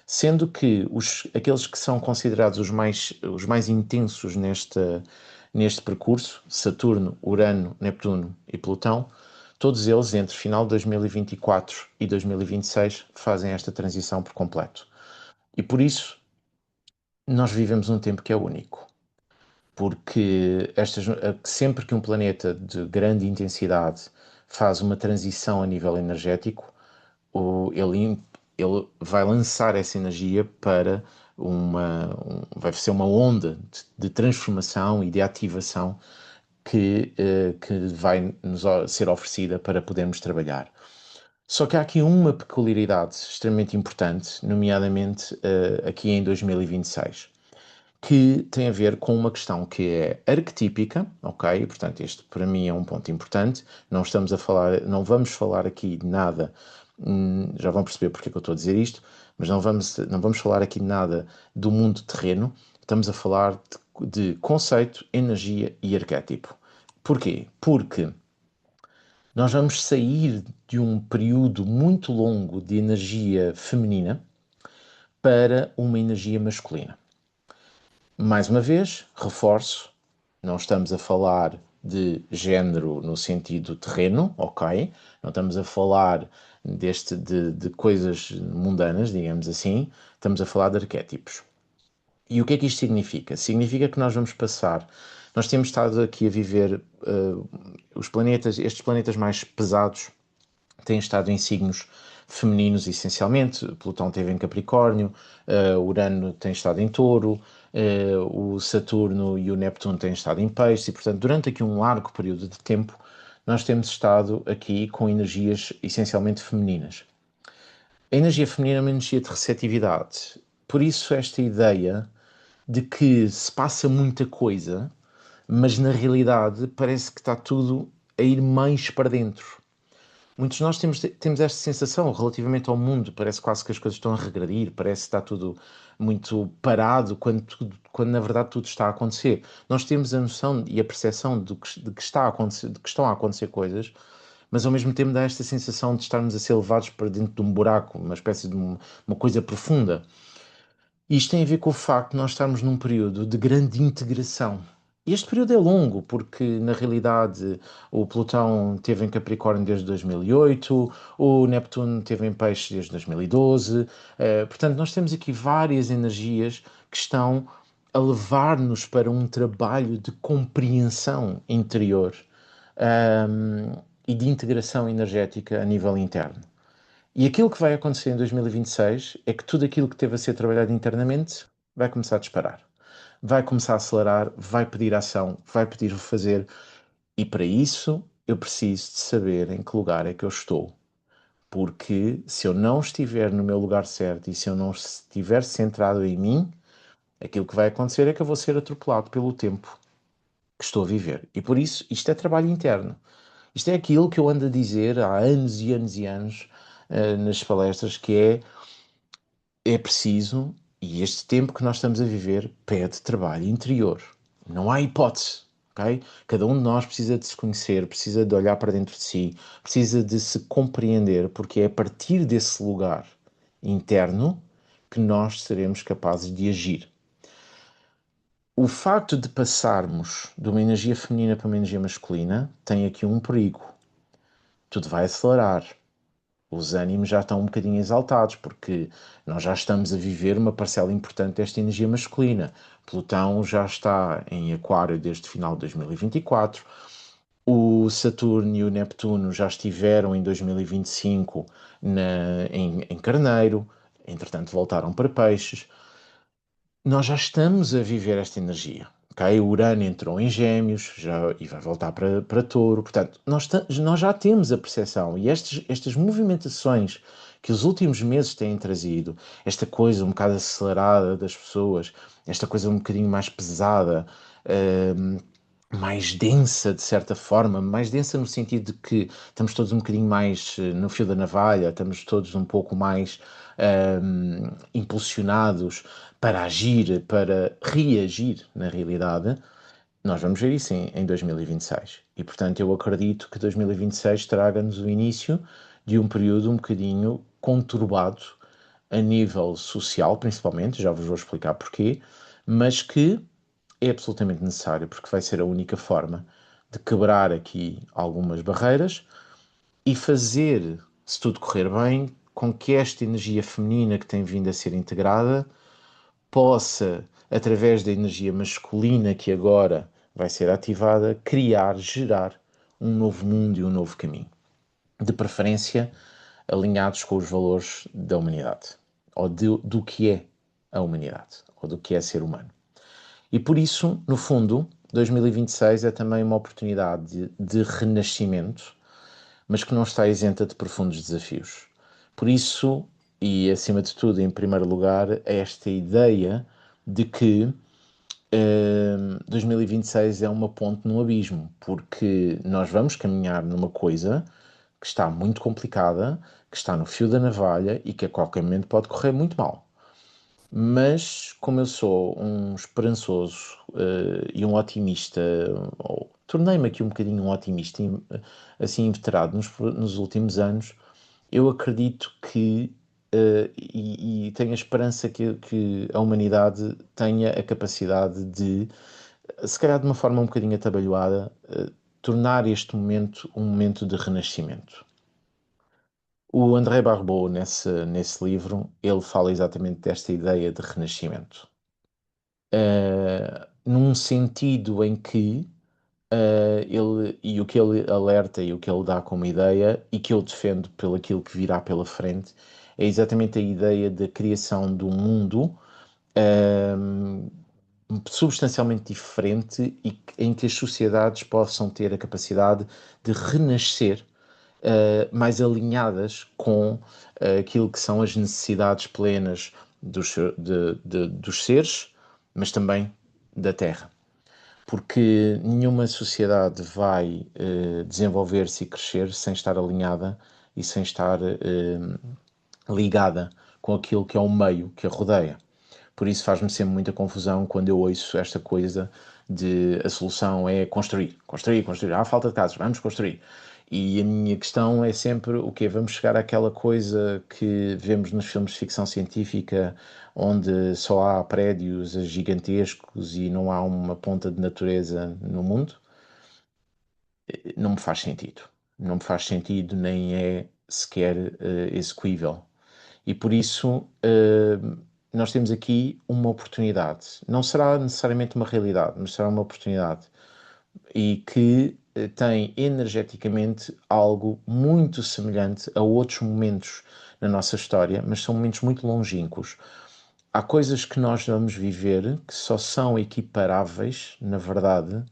Sendo que aqueles que são considerados os mais intensos neste percurso, Saturno, Urano, Neptuno e Plutão, todos eles, entre final de 2024 e 2026, fazem esta transição por completo. E por isso, nós vivemos um tempo que é único. Porque sempre que um planeta de grande intensidade faz uma transição a nível energético, ele vai lançar essa energia para vai ser uma onda de transformação e de ativação que vai nos ser oferecida para podermos trabalhar. Só que há aqui uma peculiaridade extremamente importante, nomeadamente aqui em 2026, que tem a ver com uma questão que é arquetípica, ok? Portanto, este para mim é um ponto importante. Não vamos falar aqui de nada, já vão perceber porque é que eu estou a dizer isto, mas não vamos falar aqui de nada do mundo terreno. Estamos a falar de conceito, energia e arquétipo. Porquê? Porque nós vamos sair de um período muito longo de energia feminina para uma energia masculina. Mais uma vez, reforço, não estamos a falar de género no sentido terreno, ok? Não estamos a falar de coisas mundanas, digamos assim, estamos a falar de arquétipos. E o que é que isto significa? Significa que nós vamos passar. Nós temos estado aqui a viver estes planetas mais pesados têm estado em signos femininos essencialmente. Plutão esteve em Capricórnio, Urano tem estado em Touro, o Saturno e o Neptuno têm estado em Peixes, e portanto durante aqui um largo período de tempo nós temos estado aqui com energias essencialmente femininas. A energia feminina é uma energia de receptividade, Por isso esta ideia de que se passa muita coisa, mas na realidade parece que está tudo a ir mais para dentro. Muitos de nós temos esta sensação relativamente ao mundo, parece quase que as coisas estão a regredir, parece que está tudo muito parado, quando na verdade tudo está a acontecer. Nós temos a noção e a percepção de que está a acontecer, de que estão a acontecer coisas, mas ao mesmo tempo dá esta sensação de estarmos a ser levados para dentro de um buraco, uma espécie de uma coisa profunda. Isto tem a ver com o facto de nós estarmos num período de grande integração. Este período é longo, porque na realidade o Plutão teve em Capricórnio desde 2008, o Neptuno teve em Peixes desde 2012, portanto, nós temos aqui várias energias que estão a levar-nos para um trabalho de compreensão interior, e de integração energética a nível interno. E aquilo que vai acontecer em 2026 é que tudo aquilo que teve a ser trabalhado internamente vai começar a disparar. Vai começar a acelerar, vai pedir ação, vai pedir o fazer. E para isso eu preciso de saber em que lugar é que eu estou. Porque se eu não estiver no meu lugar certo e se eu não estiver centrado em mim, aquilo que vai acontecer é que eu vou ser atropelado pelo tempo que estou a viver. E por isso isto é trabalho interno. Isto é aquilo que eu ando a dizer há anos e anos e anos nas palestras, que é preciso, e este tempo que nós estamos a viver pede trabalho interior. Não há hipótese, ok? Cada um de nós precisa de se conhecer, precisa de olhar para dentro de si, precisa de se compreender, porque é a partir desse lugar interno que nós seremos capazes de agir. O facto de passarmos de uma energia feminina para uma energia masculina tem aqui um perigo. Tudo vai acelerar. Os ânimos já estão um bocadinho exaltados, porque nós já estamos a viver uma parcela importante desta energia masculina. Plutão já está em Aquário desde o final de 2024, o Saturno e o Neptuno já estiveram em 2025 em Carneiro, entretanto voltaram para Peixes. Nós já estamos a viver esta energia. Okay? O Urano entrou em Gêmeos e vai voltar para Touro. Portanto, nós já temos a percepção e estas movimentações que os últimos meses têm trazido, esta coisa um bocado acelerada das pessoas, esta coisa um bocadinho mais pesada, mais densa de certa forma, mais densa no sentido de que estamos todos um bocadinho mais no fio da navalha, estamos todos um pouco mais impulsionados para agir, para reagir na realidade. Nós vamos ver isso em 2026. E, portanto, eu acredito que 2026 traga-nos o início de um período um bocadinho conturbado a nível social, principalmente, já vos vou explicar porquê, mas que é absolutamente necessário, porque vai ser a única forma de quebrar aqui algumas barreiras e fazer, se tudo correr bem, com que esta energia feminina que tem vindo a ser integrada possa, através da energia masculina que agora vai ser ativada, criar, gerar um novo mundo e um novo caminho. De preferência, alinhados com os valores da humanidade, ou do que é a humanidade, ou do que é ser humano. E por isso, no fundo, 2026 é também uma oportunidade de renascimento, mas que não está isenta de profundos desafios. Por isso, e acima de tudo, em primeiro lugar, é esta ideia de que 2026 é uma ponte no abismo, porque nós vamos caminhar numa coisa que está muito complicada, que está no fio da navalha e que a qualquer momento pode correr muito mal. Mas, como eu sou um esperançoso e um otimista, tornei-me aqui um bocadinho um otimista, assim, inveterado nos últimos anos, eu acredito que, e tenho a esperança que a humanidade tenha a capacidade de, se calhar de uma forma um bocadinho atabalhoada, tornar este momento um momento de renascimento. O André Barbeau, nesse livro, ele fala exatamente desta ideia de renascimento. Num sentido em que o que ele alerta e o que ele dá como ideia, e que eu defendo pelo aquilo que virá pela frente, é exatamente a ideia da criação de um mundo um, substancialmente diferente e em que as sociedades possam ter a capacidade de renascer mais alinhadas com aquilo que são as necessidades plenas dos seres, mas também da Terra. Porque nenhuma sociedade vai desenvolver-se e crescer sem estar alinhada e sem estar ligada com aquilo que é o meio que a rodeia. Por isso faz-me sempre muita confusão quando eu ouço esta coisa de a solução é construir, construir, construir. Há falta de casas, vamos construir. E a minha questão é sempre o quê? Vamos chegar àquela coisa que vemos nos filmes de ficção científica, onde só há prédios gigantescos e não há uma ponta de natureza no mundo? Não me faz sentido. Não me faz sentido, nem é sequer execuível. E por isso nós temos aqui uma oportunidade. Não será necessariamente uma realidade, mas será uma oportunidade. E que tem energeticamente algo muito semelhante a outros momentos na nossa história, mas são momentos muito longínquos. Há coisas que nós vamos viver que só são equiparáveis, na verdade,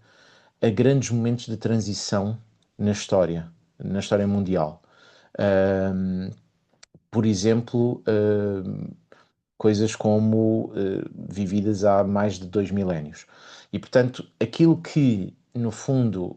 a grandes momentos de transição na história mundial. Um, por exemplo, coisas como vividas há mais de 2 milénios. E, portanto, aquilo que, no fundo,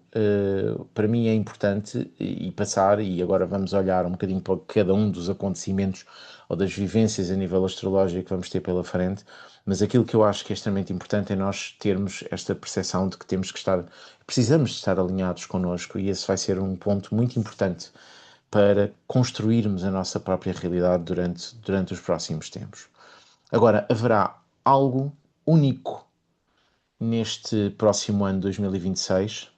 para mim é importante e passar, e agora vamos olhar um bocadinho para cada um dos acontecimentos ou das vivências a nível astrológico que vamos ter pela frente, mas aquilo que eu acho que é extremamente importante é nós termos esta percepção de que temos que estar, precisamos de estar alinhados connosco, e esse vai ser um ponto muito importante para construirmos a nossa própria realidade durante os próximos tempos. Agora, haverá algo único neste próximo ano 2026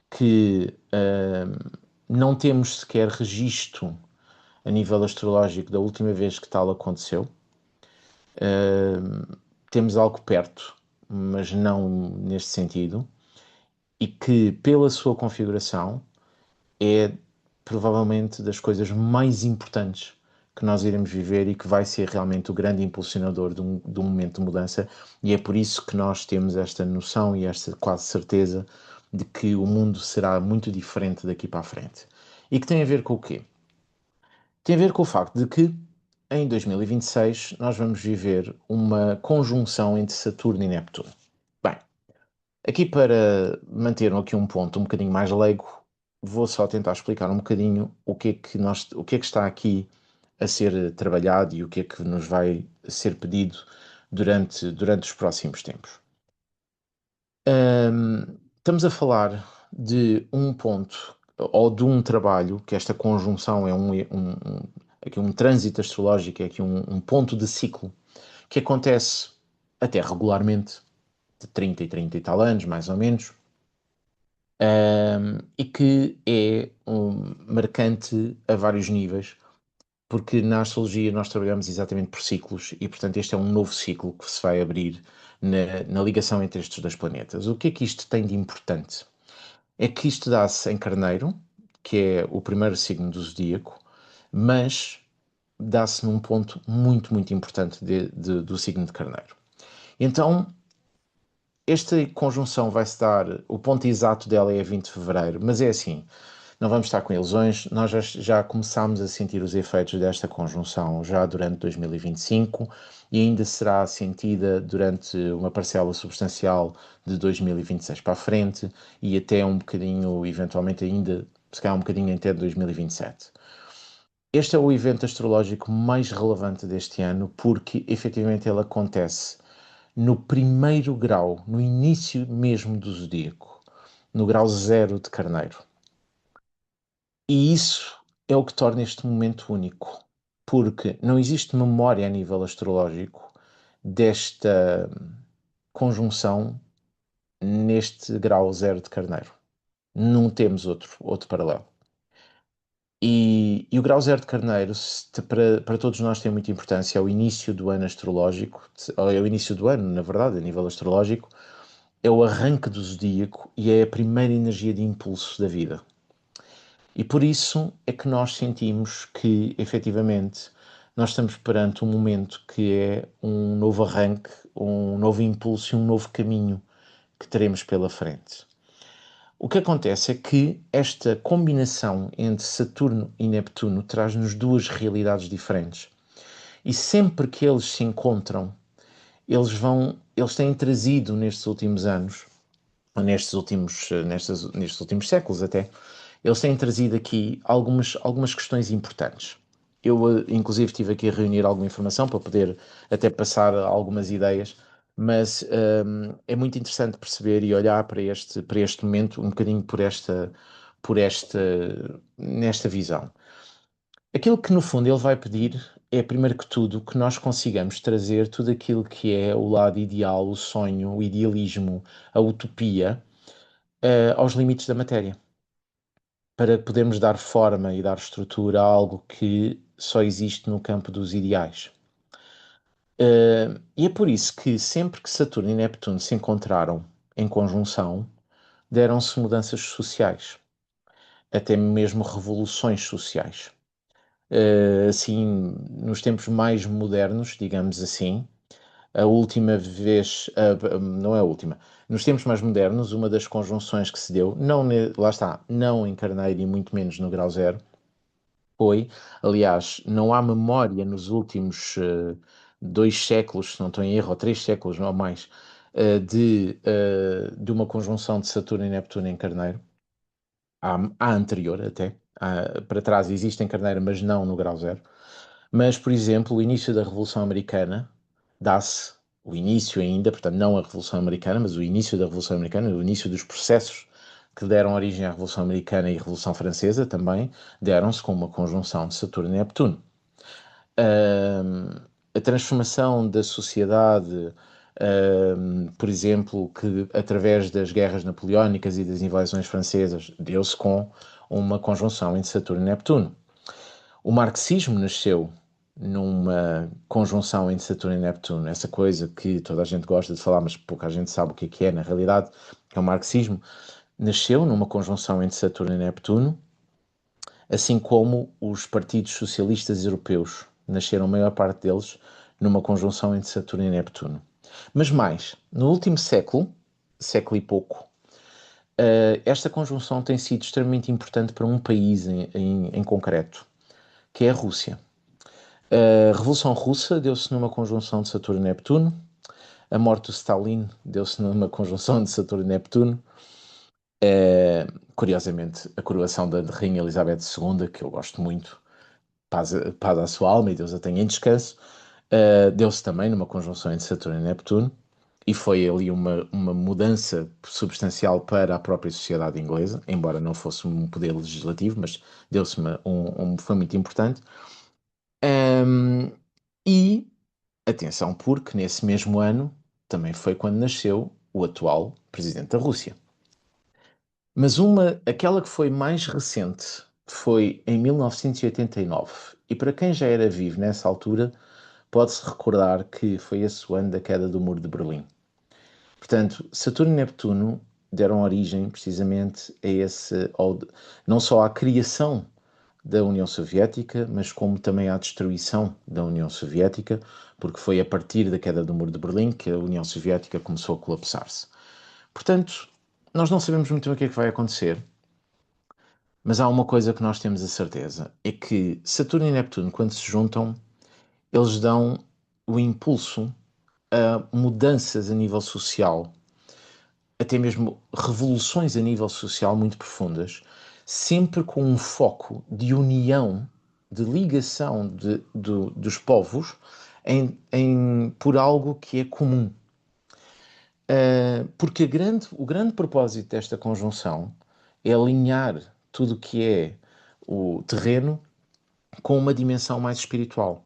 que não temos sequer registro a nível astrológico da última vez que tal aconteceu. Temos algo perto, mas não neste sentido, e que, pela sua configuração, é provavelmente das coisas mais importantes que nós iremos viver e que vai ser realmente o grande impulsionador de um momento de mudança, e é por isso que nós temos esta noção e esta quase certeza de que o mundo será muito diferente daqui para a frente. E que tem a ver com o quê? Tem a ver com o facto de que em 2026 nós vamos viver uma conjunção entre Saturno e Neptuno. Bem, aqui para manter aqui um ponto um bocadinho mais leigo, vou só tentar explicar um bocadinho o que é que está aqui a ser trabalhado e o que é que nos vai ser pedido durante os próximos tempos. Estamos a falar de um ponto ou de um trabalho, que esta conjunção é aqui um trânsito astrológico, é aqui um ponto de ciclo que acontece até regularmente, de 30 e 30 e tal anos, mais ou menos, e que é marcante a vários níveis, porque na astrologia nós trabalhamos exatamente por ciclos e, portanto, este é um novo ciclo que se vai abrir na ligação entre estes dois planetas. O que é que isto tem de importante? É que isto dá-se em Carneiro, que é o primeiro signo do zodíaco, mas dá-se num ponto muito, muito importante do signo de Carneiro. Então, esta conjunção vai-se dar, o ponto exato dela é 20 de fevereiro, mas é assim, não vamos estar com ilusões, nós já começámos a sentir os efeitos desta conjunção já durante 2025 e ainda será sentida durante uma parcela substancial de 2026 para a frente e até um bocadinho, eventualmente ainda, se calhar um bocadinho até 2027. Este é o evento astrológico mais relevante deste ano porque efetivamente ele acontece no primeiro grau, no início mesmo do zodíaco, no grau zero de Carneiro. E isso é o que torna este momento único, porque não existe memória a nível astrológico desta conjunção neste grau zero de Carneiro. Não temos outro paralelo. E o grau zero de Carneiro, para todos nós, tem muita importância. É o início do ano astrológico, ou é o início do ano, na verdade, a nível astrológico, é o arranque do zodíaco e é a primeira energia de impulso da vida. E por isso é que nós sentimos que, efetivamente, nós estamos perante um momento que é um novo arranque, um novo impulso e um novo caminho que teremos pela frente. O que acontece é que esta combinação entre Saturno e Neptuno traz-nos duas realidades diferentes. E sempre que eles se encontram, eles têm trazido nestes últimos anos, ou nestes últimos séculos até, eles têm trazido aqui algumas questões importantes. Eu, inclusive, estive aqui a reunir alguma informação para poder até passar algumas ideias, mas é muito interessante perceber e olhar para este momento um bocadinho por esta, nesta visão. Aquilo que, no fundo, ele vai pedir é, primeiro que tudo, que nós consigamos trazer tudo aquilo que é o lado ideal, o sonho, o idealismo, a utopia, aos limites da matéria, para podermos dar forma e dar estrutura a algo que só existe no campo dos ideais. E é por isso que sempre que Saturno e Neptuno se encontraram em conjunção, deram-se mudanças sociais, até mesmo revoluções sociais. Assim, nos tempos mais modernos, digamos assim, a última vez, não é a última, nos tempos mais modernos, uma das conjunções que se deu, lá está, não em Carneiro e muito menos no grau zero, foi, aliás, não há memória nos últimos 2 séculos, se não estou em erro, ou 3 séculos, não mais, de uma conjunção de Saturno e Neptuno em Carneiro, à anterior até, para trás existe em Carneiro, mas não no grau zero. Mas, por exemplo, o início da Revolução Americana dá-se, o início ainda, portanto, não a Revolução Americana, mas o início da Revolução Americana, o início dos processos que deram origem à Revolução Americana e à Revolução Francesa também deram-se com uma conjunção de Saturno e Neptuno. A transformação da sociedade, por exemplo, que através das guerras napoleónicas e das invasões francesas deu-se com uma conjunção entre Saturno e Neptuno. O marxismo nasceu numa conjunção entre Saturno e Neptuno, essa coisa que toda a gente gosta de falar, mas pouca gente sabe o que é na realidade, que é o marxismo, nasceu numa conjunção entre Saturno e Neptuno, assim como os partidos socialistas europeus nasceram, a maior parte deles, numa conjunção entre Saturno e Neptuno. Mas mais, no último século e pouco, esta conjunção tem sido extremamente importante para um país em concreto, que é a Rússia. A Revolução Russa deu-se numa conjunção de Saturno e Neptuno. A morte do Stalin deu-se numa conjunção de Saturno e Neptuno. Curiosamente, a coroação da Rainha Elizabeth II, que eu gosto muito, paz à sua alma e Deus a tenha em descanso, deu-se também numa conjunção entre Saturno e Neptuno. E foi ali uma mudança substancial para a própria sociedade inglesa, embora não fosse um poder legislativo, mas deu-se foi muito importante. E atenção, porque nesse mesmo ano também foi quando nasceu o atual presidente da Rússia. Mas aquela que foi mais recente foi em 1989. E para quem já era vivo nessa altura, pode-se recordar que foi esse o ano da queda do Muro de Berlim. Portanto, Saturno e Neptuno deram origem precisamente a não só à criação da União Soviética, mas como também à destruição da União Soviética, porque foi a partir da queda do Muro de Berlim que a União Soviética começou a colapsar-se. Portanto, nós não sabemos muito bem o que é que vai acontecer, mas há uma coisa que nós temos a certeza, é que Saturno e Neptuno, quando se juntam, eles dão o impulso a mudanças a nível social, até mesmo revoluções a nível social muito profundas, sempre com um foco de união, de ligação dos povos por algo que é comum. Porque o grande propósito desta conjunção é alinhar tudo o que é o terreno com uma dimensão mais espiritual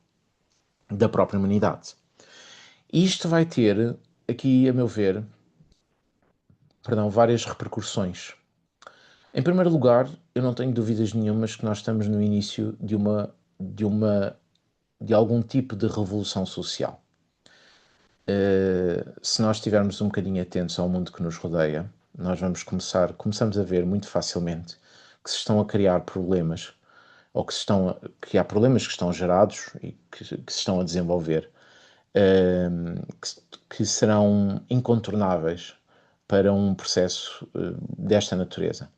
da própria humanidade. Isto vai ter, aqui a meu ver, várias repercussões. Em primeiro lugar, eu não tenho dúvidas nenhumas que nós estamos no início de uma, de algum tipo de revolução social. Se nós estivermos um bocadinho atentos ao mundo que nos rodeia, nós começamos a ver muito facilmente que se estão a criar problemas, ou que há problemas que estão gerados e que se estão a desenvolver, que serão incontornáveis para um processo desta natureza.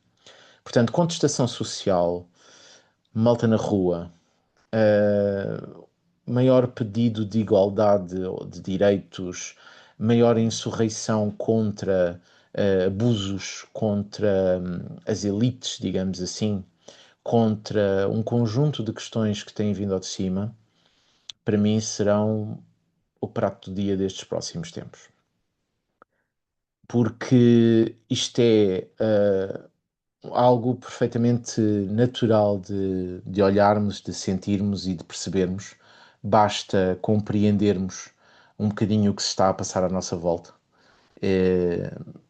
Portanto, contestação social, malta na rua, maior pedido de igualdade de direitos, maior insurreição contra abusos, contra as elites, digamos assim, contra um conjunto de questões que têm vindo ao de cima, para mim serão o prato do dia destes próximos tempos. Porque isto é algo perfeitamente natural de olharmos, de sentirmos e de percebermos. Basta compreendermos um bocadinho o que se está a passar à nossa volta,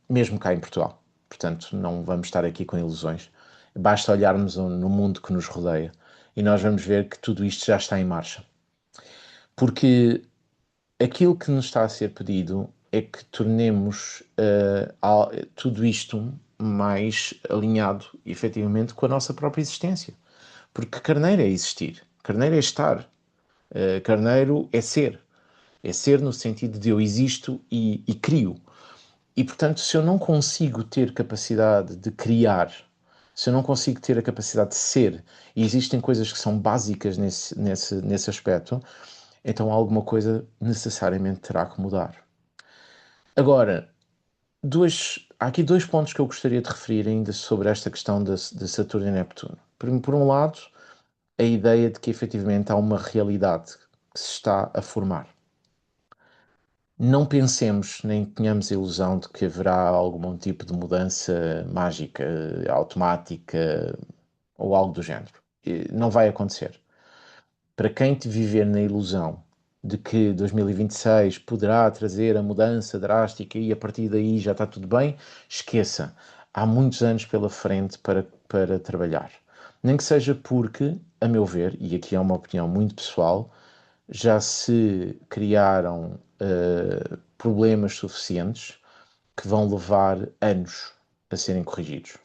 mesmo cá em Portugal. Portanto, não vamos estar aqui com ilusões. Basta olharmos no mundo que nos rodeia e nós vamos ver que tudo isto já está em marcha. Porque aquilo que nos está a ser pedido é que tornemos tudo isto mais alinhado, efetivamente, com a nossa própria existência. Porque carneiro é existir, carneiro é estar, carneiro é ser. É ser no sentido de eu existo e crio. E, portanto, se eu não consigo ter capacidade de criar, se eu não consigo ter a capacidade de ser, e existem coisas que são básicas nesse aspecto, então alguma coisa necessariamente terá que mudar. Agora, há aqui dois pontos que eu gostaria de referir ainda sobre esta questão de Saturno e Neptuno. Por um lado, a ideia de que efetivamente há uma realidade que se está a formar. Não pensemos nem tenhamos a ilusão de que haverá algum tipo de mudança mágica, automática ou algo do género. Não vai acontecer. Para quem te viver na ilusão de que 2026 poderá trazer a mudança drástica e a partir daí já está tudo bem, esqueça. Há muitos anos pela frente para trabalhar. Nem que seja porque, a meu ver, e aqui é uma opinião muito pessoal, já se criaram problemas suficientes que vão levar anos a serem corrigidos.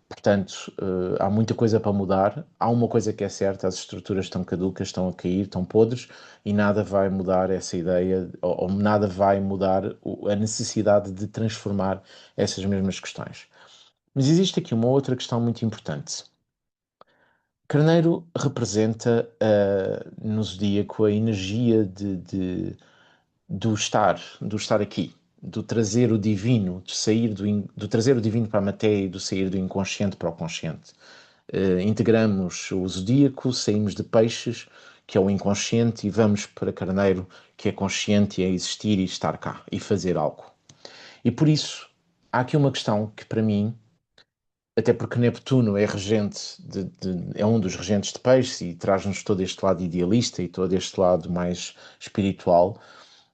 Portanto, há muita coisa para mudar. Há uma coisa que é certa: as estruturas estão caducas, estão a cair, estão podres, e nada vai mudar essa ideia, ou nada vai mudar a necessidade de transformar essas mesmas questões. Mas existe aqui uma outra questão muito importante. Carneiro representa no zodíaco a energia do estar aqui, do trazer o divino, do trazer o divino para a matéria e do sair do inconsciente para o consciente. Integramos o zodíaco, saímos de peixes, que é o inconsciente, e vamos para carneiro, que é consciente e é existir e estar cá e fazer algo. E por isso, há aqui uma questão que para mim, até porque Neptuno é regente, é um dos regentes de peixes e traz-nos todo este lado idealista e todo este lado mais espiritual.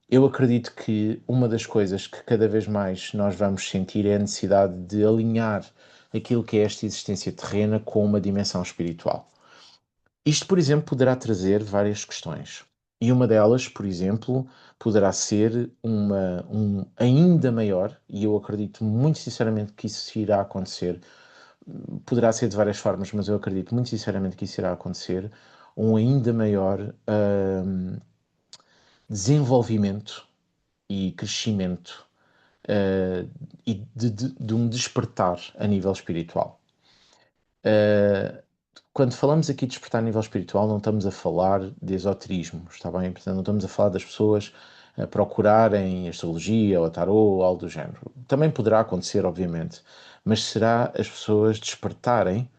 Eu acredito que uma das coisas que cada vez mais nós vamos sentir é a necessidade de alinhar aquilo que é esta existência terrena com uma dimensão espiritual. Isto, por exemplo, poderá trazer várias questões. E uma delas, por exemplo, poderá ser ainda maior, e eu acredito muito sinceramente que isso irá acontecer. Poderá ser de várias formas, mas eu acredito muito sinceramente que isso irá acontecer. Um ainda maior desenvolvimento e crescimento e de um despertar a nível espiritual. Quando falamos aqui de despertar a nível espiritual, não estamos a falar de esoterismo, está bem? Portanto, não estamos a falar das pessoas a procurarem astrologia ou tarô ou algo do género. Também poderá acontecer, obviamente, mas será as pessoas despertarem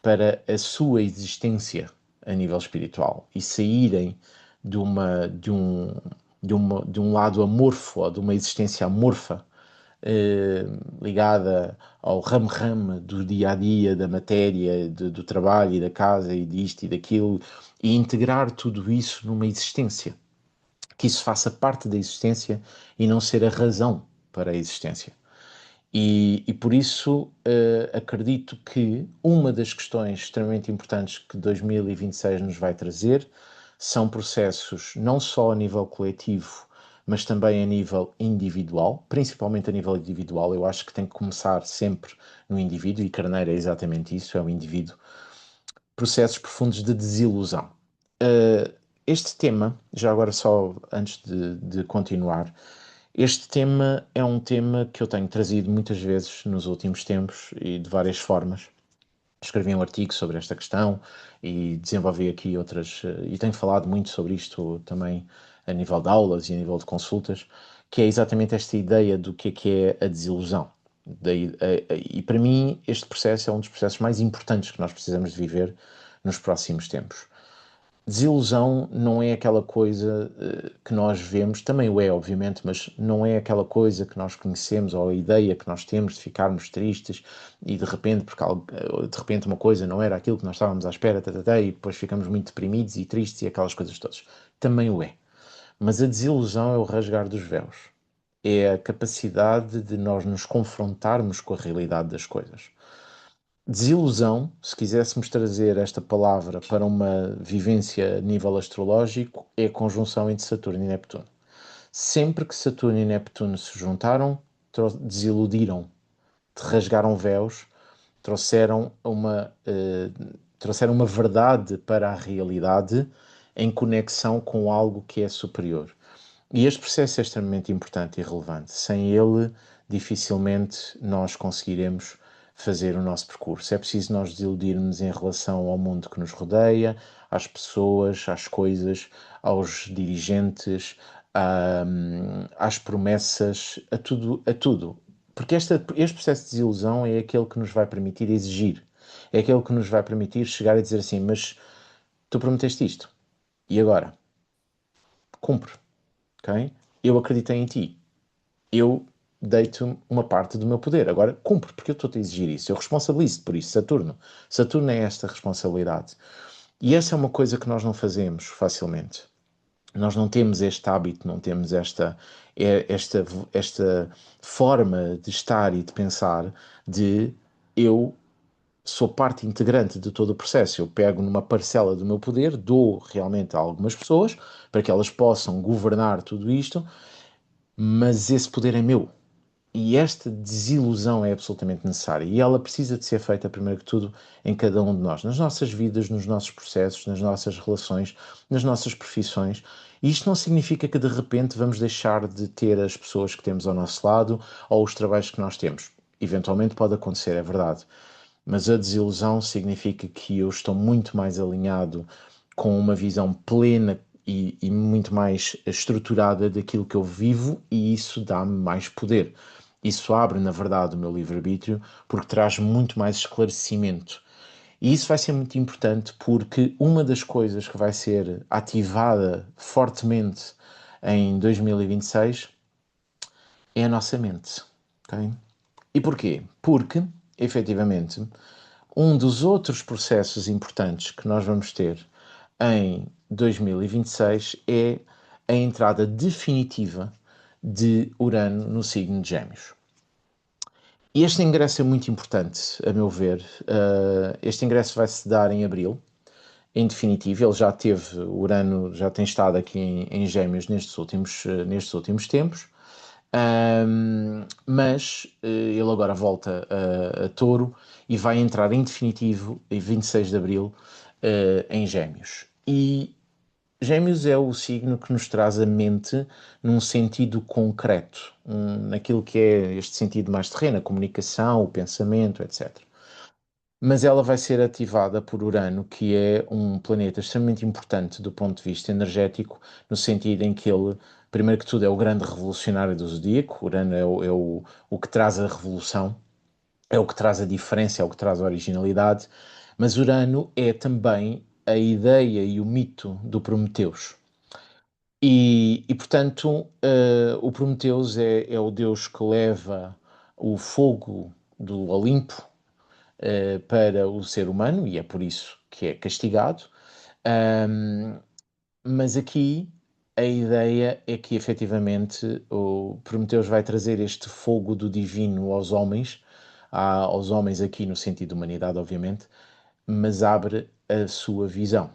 para a sua existência a nível espiritual e saírem de um lado amorfo, ou de uma existência amorfa, ligada ao ramo-ramo do dia-a-dia, da matéria, do trabalho e da casa e disto e daquilo, e integrar tudo isso numa existência, que isso faça parte da existência e não ser a razão para a existência. E por isso acredito que uma das questões extremamente importantes que 2026 nos vai trazer são processos não só a nível coletivo, mas também a nível individual, principalmente a nível individual. Eu acho que tem que começar sempre no indivíduo, e Carneiro é exatamente isso, é o indivíduo. Processos profundos de desilusão. Este tema, já agora só antes de continuar, este tema é um tema que eu tenho trazido muitas vezes nos últimos tempos e de várias formas, escrevi um artigo sobre esta questão e desenvolvi aqui outras, e tenho falado muito sobre isto também a nível de aulas e a nível de consultas, que é exatamente esta ideia do que é a desilusão. E para mim, este processo é um dos processos mais importantes que nós precisamos de viver nos próximos tempos. Desilusão não é aquela coisa que nós vemos, também o é, obviamente, mas não é aquela coisa que nós conhecemos ou a ideia que nós temos de ficarmos tristes e de repente, porque de repente uma coisa não era aquilo que nós estávamos à espera, e depois ficamos muito deprimidos e tristes e aquelas coisas todas. Também o é. Mas a desilusão é o rasgar dos véus. É a capacidade de nós nos confrontarmos com a realidade das coisas. Desilusão, se quiséssemos trazer esta palavra para uma vivência a nível astrológico, é a conjunção entre Saturno e Neptuno. Sempre que Saturno e Neptuno se juntaram, desiludiram, rasgaram véus, trouxeram trouxeram uma verdade para a realidade em conexão com algo que é superior. E este processo é extremamente importante e relevante. Sem ele, dificilmente nós conseguiremos fazer o nosso percurso. É preciso nós desiludirmos em relação ao mundo que nos rodeia, às pessoas, às coisas, aos dirigentes, às promessas, a tudo, a tudo. Porque este processo de desilusão é aquele que nos vai permitir exigir, é aquele que nos vai permitir chegar a dizer assim: mas tu prometeste isto, e agora? Cumpre, ok? Eu acreditei em ti, eu dei-te uma parte do meu poder. Agora cumpre, porque eu estou-te a exigir isso. Eu responsabilizo-te por isso, Saturno. Saturno é esta responsabilidade. E essa é uma coisa que nós não fazemos facilmente. Nós não temos este hábito, não temos esta forma de estar e de pensar de eu sou parte integrante de todo o processo. Eu pego numa parcela do meu poder, dou realmente a algumas pessoas para que elas possam governar tudo isto, mas esse poder é meu. E esta desilusão é absolutamente necessária e ela precisa de ser feita, primeiro que tudo, em cada um de nós, nas nossas vidas, nos nossos processos, nas nossas relações, nas nossas profissões. E isto não significa que de repente vamos deixar de ter as pessoas que temos ao nosso lado ou os trabalhos que nós temos. Eventualmente pode acontecer, é verdade. Mas a desilusão significa que eu estou muito mais alinhado com uma visão plena e muito mais estruturada daquilo que eu vivo, e isso dá-me mais poder. Isso abre, na verdade, o meu livre-arbítrio, porque traz muito mais esclarecimento. E isso vai ser muito importante porque uma das coisas que vai ser ativada fortemente em 2026 é a nossa mente. Ok? E porquê? Porque, efetivamente, um dos outros processos importantes que nós vamos ter em 2026 é a entrada definitiva de Urano no signo de Gêmeos. E este ingresso é muito importante, a meu ver. Este ingresso vai se dar em abril, em definitivo. Ele já teve, Urano já tem estado aqui em Gêmeos nestes últimos tempos. Mas ele agora volta a Touro e vai entrar em definitivo em 26 de Abril em Gêmeos. E Gêmeos é o signo que nos traz a mente num sentido concreto, naquilo que é este sentido mais terreno, a comunicação, o pensamento, etc. Mas ela vai ser ativada por Urano, que é um planeta extremamente importante do ponto de vista energético, no sentido em que ele, primeiro que tudo, é o grande revolucionário do zodíaco. Urano o que traz a revolução, é o que traz a diferença, é o que traz a originalidade. Mas Urano é também a ideia e o mito do Prometeus. Portanto, o Prometeus é o deus que leva o fogo do Olimpo para o ser humano, e é por isso que é castigado. Um, mas aqui a ideia é que efetivamente o Prometeus vai trazer este fogo do divino aos homens aqui no sentido de humanidade, obviamente, mas abre a sua visão.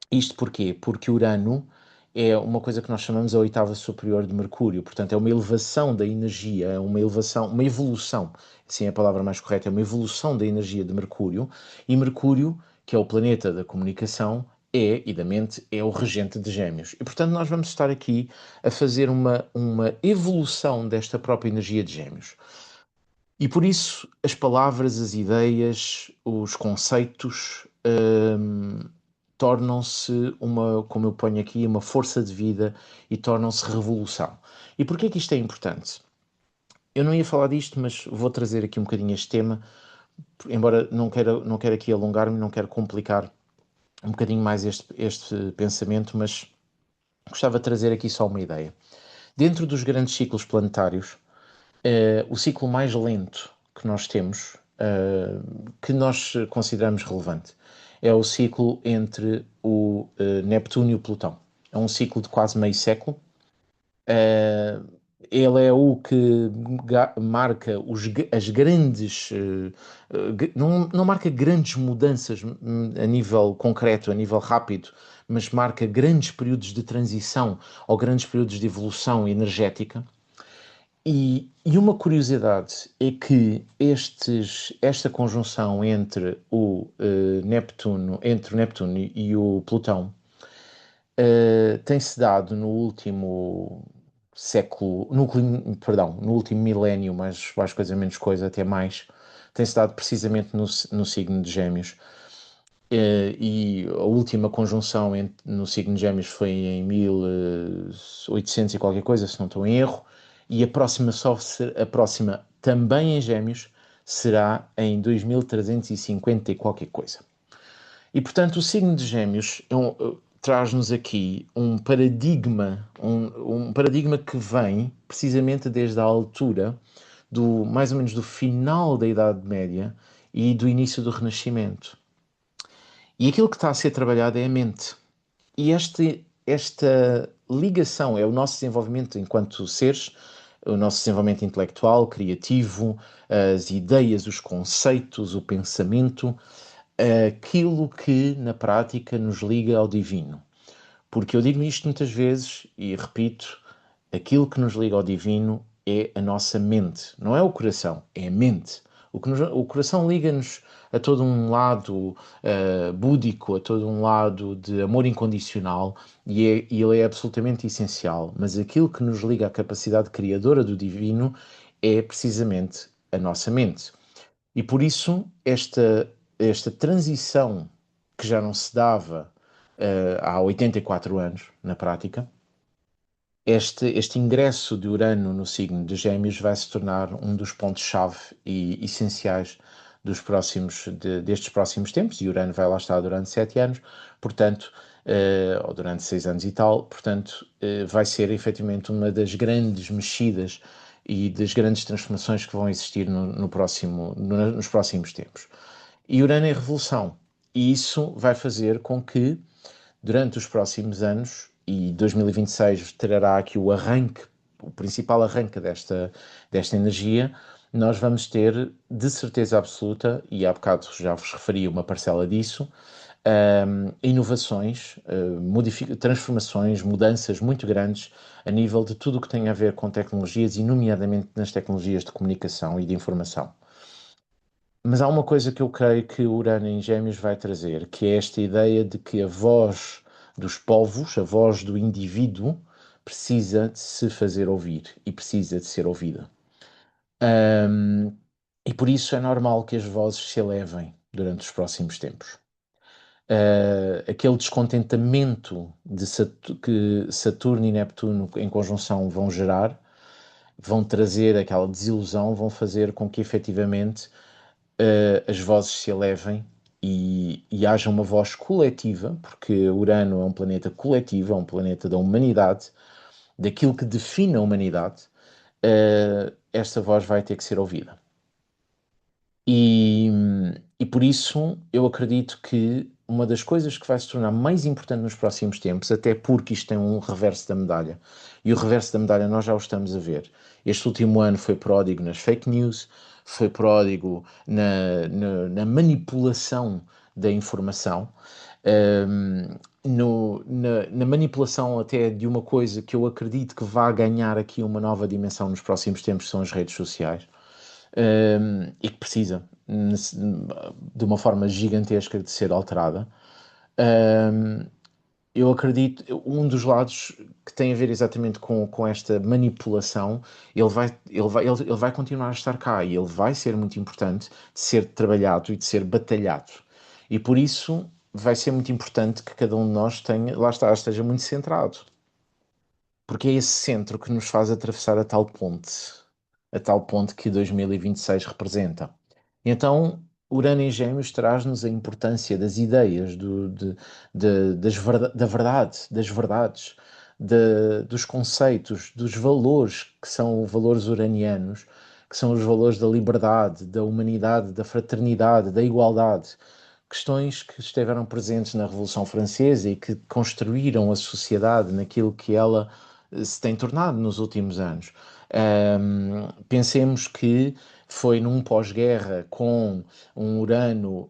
Isto porquê? Porque Urano é uma coisa que nós chamamos a oitava superior de Mercúrio, portanto é uma elevação da energia, é uma elevação, uma evolução, assim é a palavra mais correta, é uma evolução da energia de Mercúrio, e Mercúrio, que é o planeta da comunicação, e da mente, é o regente de Gêmeos. E portanto nós vamos estar aqui a fazer uma evolução desta própria energia de Gêmeos. E por isso as palavras, as ideias, os conceitos tornam-se uma, como eu ponho aqui, uma força de vida e tornam-se revolução. E porquê que isto é importante? Eu não ia falar disto, mas vou trazer aqui um bocadinho este tema, embora não quero aqui alongar-me, não quero complicar um bocadinho mais este pensamento, mas gostava de trazer aqui só uma ideia. Dentro dos grandes ciclos planetários, o ciclo mais lento que nós temos, que nós consideramos relevante, é o ciclo entre o Neptuno e o Plutão. É um ciclo de quase meio século. Uh, Ele é o que marca as grandes. Não marca grandes mudanças a nível concreto, a nível rápido, mas marca grandes períodos de transição ou grandes períodos de evolução energética. E uma curiosidade é que esta conjunção entre entre o Neptuno e o Plutão, tem-se dado no último século, perdão, no último milénio, mais coisa menos coisa, até mais, tem-se dado precisamente no signo de Gêmeos. E a última conjunção no signo de Gêmeos foi em 1800 e qualquer coisa, se não estou em erro, e a próxima também em Gêmeos será em 2350 e qualquer coisa. E portanto, o signo de Gêmeos traz-nos aqui um paradigma que vem precisamente desde a altura mais ou menos do final da Idade Média e do início do Renascimento. E aquilo que está a ser trabalhado é a mente. E esta ligação é o nosso desenvolvimento enquanto seres, o nosso desenvolvimento intelectual, criativo, as ideias, os conceitos, o pensamento, aquilo que na prática nos liga ao divino. Porque eu digo isto muitas vezes e repito, aquilo que nos liga ao divino é a nossa mente, não é o coração, é a mente. O coração liga-nos a todo um lado búdico, a todo um lado de amor incondicional e ele é absolutamente essencial. Mas aquilo que nos liga à capacidade criadora do divino é precisamente a nossa mente. E por isso, esta transição que já não se dava há 84 anos, na prática, este ingresso de Urano no signo de Gêmeos vai se tornar um dos pontos-chave e essenciais destes próximos tempos, e Urano vai lá estar durante 7 anos, portanto, ou durante 6 anos e tal, portanto, vai ser efetivamente uma das grandes mexidas e das grandes transformações que vão existir nos próximos tempos. E Urano é revolução, e isso vai fazer com que durante os próximos anos, e 2026 trará aqui o principal arranque desta energia, nós vamos ter, de certeza absoluta, e há bocado já vos referi uma parcela disso, inovações, transformações, mudanças muito grandes a nível de tudo o que tem a ver com tecnologias, e nomeadamente nas tecnologias de comunicação e de informação. Mas há uma coisa que eu creio que o Urano em Gêmeos vai trazer, que é esta ideia de que a voz dos povos, a voz do indivíduo, precisa de se fazer ouvir e precisa de ser ouvida. E por isso é normal que as vozes se elevem durante os próximos tempos. Aquele descontentamento que Saturno e Neptuno em conjunção vão gerar, vão trazer aquela desilusão, vão fazer com que efetivamente as vozes se elevem e haja uma voz coletiva, porque Urano é um planeta coletivo, é um planeta da humanidade, daquilo que define a humanidade, esta voz vai ter que ser ouvida. E, e por isso eu acredito que uma das coisas que vai se tornar mais importante nos próximos tempos, até porque isto tem um reverso da medalha, e o reverso da medalha nós já o estamos a ver. Este último ano foi pródigo nas fake news, foi pródigo na manipulação da informação, na manipulação até de uma coisa que eu acredito que vai ganhar aqui uma nova dimensão nos próximos tempos, que são as redes sociais, e que precisa de uma forma gigantesca de ser alterada. Eu acredito, um dos lados que tem a ver exatamente com esta manipulação, ele vai continuar a estar cá e ele vai ser muito importante de ser trabalhado e de ser batalhado. E por isso vai ser muito importante que cada um de nós tenha, lá está, esteja muito centrado. Porque é esse centro que nos faz atravessar a tal ponte que 2026 representa. Então, Urano em Gêmeos traz-nos a importância das ideias, da verdade, das verdades, dos conceitos, dos valores que são valores uranianos, que são os valores da liberdade, da humanidade, da fraternidade, da igualdade. Questões que estiveram presentes na Revolução Francesa e que construíram a sociedade naquilo que ela se tem tornado nos últimos anos. Pensemos que foi num pós-guerra com um Urano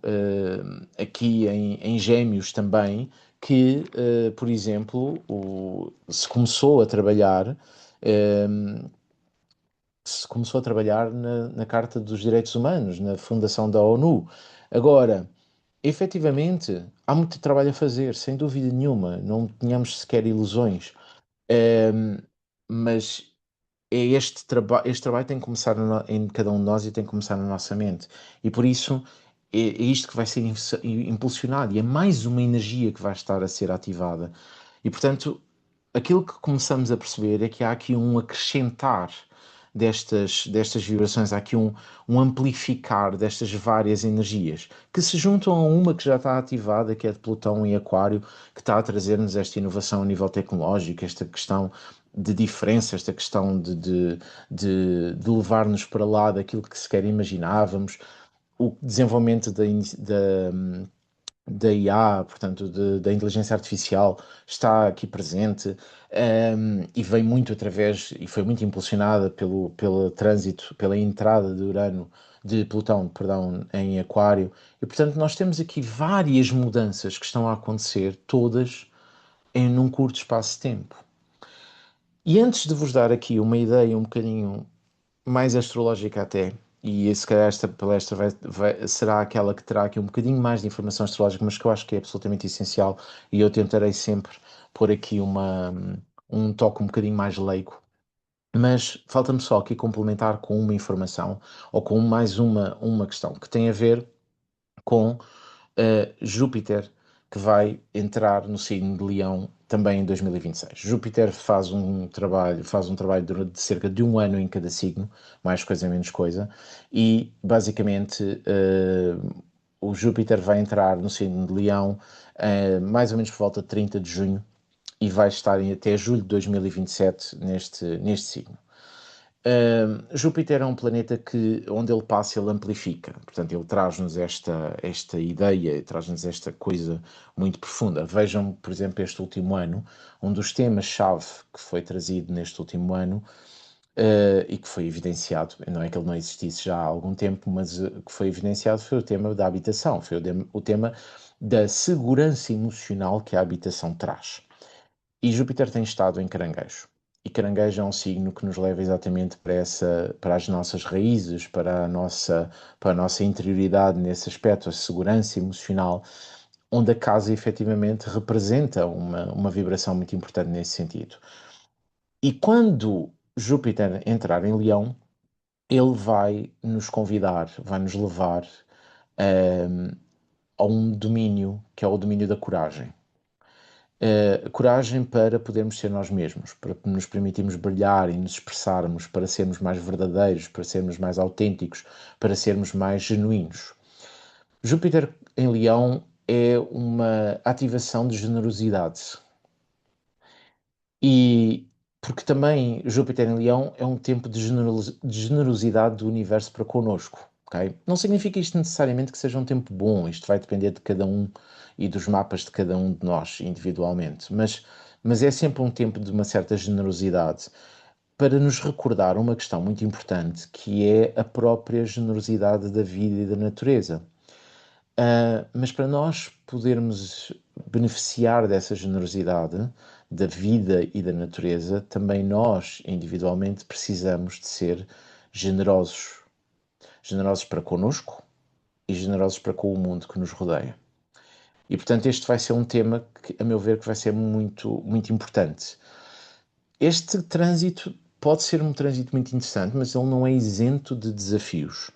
aqui em Gêmeos também, que, por exemplo, se começou a trabalhar. Um, se começou a trabalhar na Carta dos Direitos Humanos, na fundação da ONU. Agora, efetivamente, há muito trabalho a fazer, sem dúvida nenhuma, não tenhamos sequer ilusões. Um, mas este trabalho tem que começar em cada um de nós e tem que começar na nossa mente. E por isso é isto que vai ser impulsionado e é mais uma energia que vai estar a ser ativada. E portanto, aquilo que começamos a perceber é que há aqui um acrescentar destas vibrações, há aqui um amplificar destas várias energias que se juntam a uma que já está ativada, que é de Plutão em Aquário, que está a trazer-nos esta inovação a nível tecnológico, esta questão de diferença, esta questão de levar-nos para lá daquilo que sequer imaginávamos, o desenvolvimento da IA, portanto, da inteligência artificial, está aqui presente, e vem muito através, e foi muito impulsionada pelo trânsito, pela entrada de Urano, de Plutão, perdão, em Aquário. E, portanto, nós temos aqui várias mudanças que estão a acontecer, todas num curto espaço de tempo. E antes de vos dar aqui uma ideia um bocadinho mais astrológica até, e se calhar esta palestra será aquela que terá aqui um bocadinho mais de informação astrológica, mas que eu acho que é absolutamente essencial, e eu tentarei sempre pôr aqui um toque um bocadinho mais leigo. Mas falta-me só aqui complementar com uma informação, ou com mais uma questão, que tem a ver com Júpiter, que vai entrar no signo de Leão também em 2026. Júpiter faz um trabalho de cerca de um ano em cada signo, mais coisa menos coisa, e basicamente o Júpiter vai entrar no signo de Leão mais ou menos por volta de 30 de junho e vai estar até julho de 2027 neste signo. Júpiter é um planeta que, onde ele passa, ele amplifica. Portanto, ele traz-nos esta ideia, traz-nos esta coisa muito profunda. Vejam, por exemplo, este último ano, um dos temas-chave que foi trazido neste último ano, e que foi evidenciado, não é que ele não existisse já há algum tempo, mas que foi evidenciado foi o tema da habitação, foi o tema da segurança emocional que a habitação traz. E Júpiter tem estado em Caranguejo. E Caranguejo é um signo que nos leva exatamente para as nossas raízes, para a nossa interioridade nesse aspecto, a segurança emocional, onde a casa efetivamente representa uma vibração muito importante nesse sentido. E quando Júpiter entrar em Leão, ele vai nos convidar, vai nos levar a um domínio que é o domínio da coragem. Coragem para podermos ser nós mesmos, para nos permitirmos brilhar e nos expressarmos, para sermos mais verdadeiros, para sermos mais autênticos, para sermos mais genuínos. Júpiter em Leão é uma ativação de generosidade. E porque também Júpiter em Leão é um tempo de generosidade do universo para connosco. Okay? Não significa isto necessariamente que seja um tempo bom, isto vai depender de cada um e dos mapas de cada um de nós individualmente, mas é sempre um tempo de uma certa generosidade para nos recordar uma questão muito importante que é a própria generosidade da vida e da natureza. Mas para nós podermos beneficiar dessa generosidade da vida e da natureza, também nós, individualmente, precisamos de ser generosos. Generosos para connosco e generosos para com o mundo que nos rodeia. E, portanto, este vai ser um tema que, a meu ver, que vai ser muito, muito importante. Este trânsito pode ser um trânsito muito interessante, mas ele não é isento de desafios.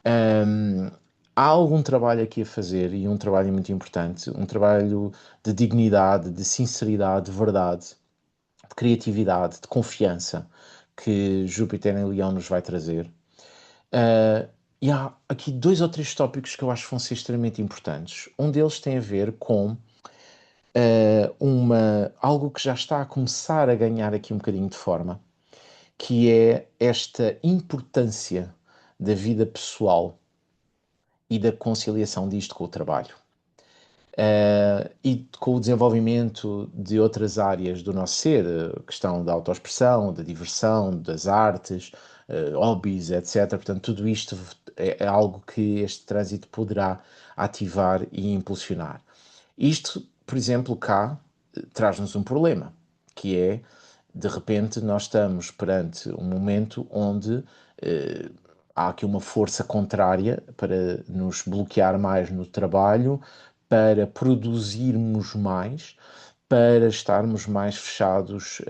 Hum, há algum trabalho aqui a fazer e um trabalho muito importante, um trabalho de dignidade, de sinceridade, de verdade, de criatividade, de confiança que Júpiter em Leão nos vai trazer. Uh, e há aqui dois ou três tópicos que eu acho que vão ser extremamente importantes. Um deles tem a ver com algo que já está a começar a ganhar aqui um bocadinho de forma, que é esta importância da vida pessoal e da conciliação disto com o trabalho. E com o desenvolvimento de outras áreas do nosso ser, a questão da autoexpressão, da diversão, das artes, hobbies, etc. Portanto, tudo isto é algo que este trânsito poderá ativar e impulsionar. Isto, por exemplo, cá traz-nos um problema, que é, de repente, nós estamos perante um momento onde há aqui uma força contrária para nos bloquear mais no trabalho, para produzirmos mais, para estarmos mais fechados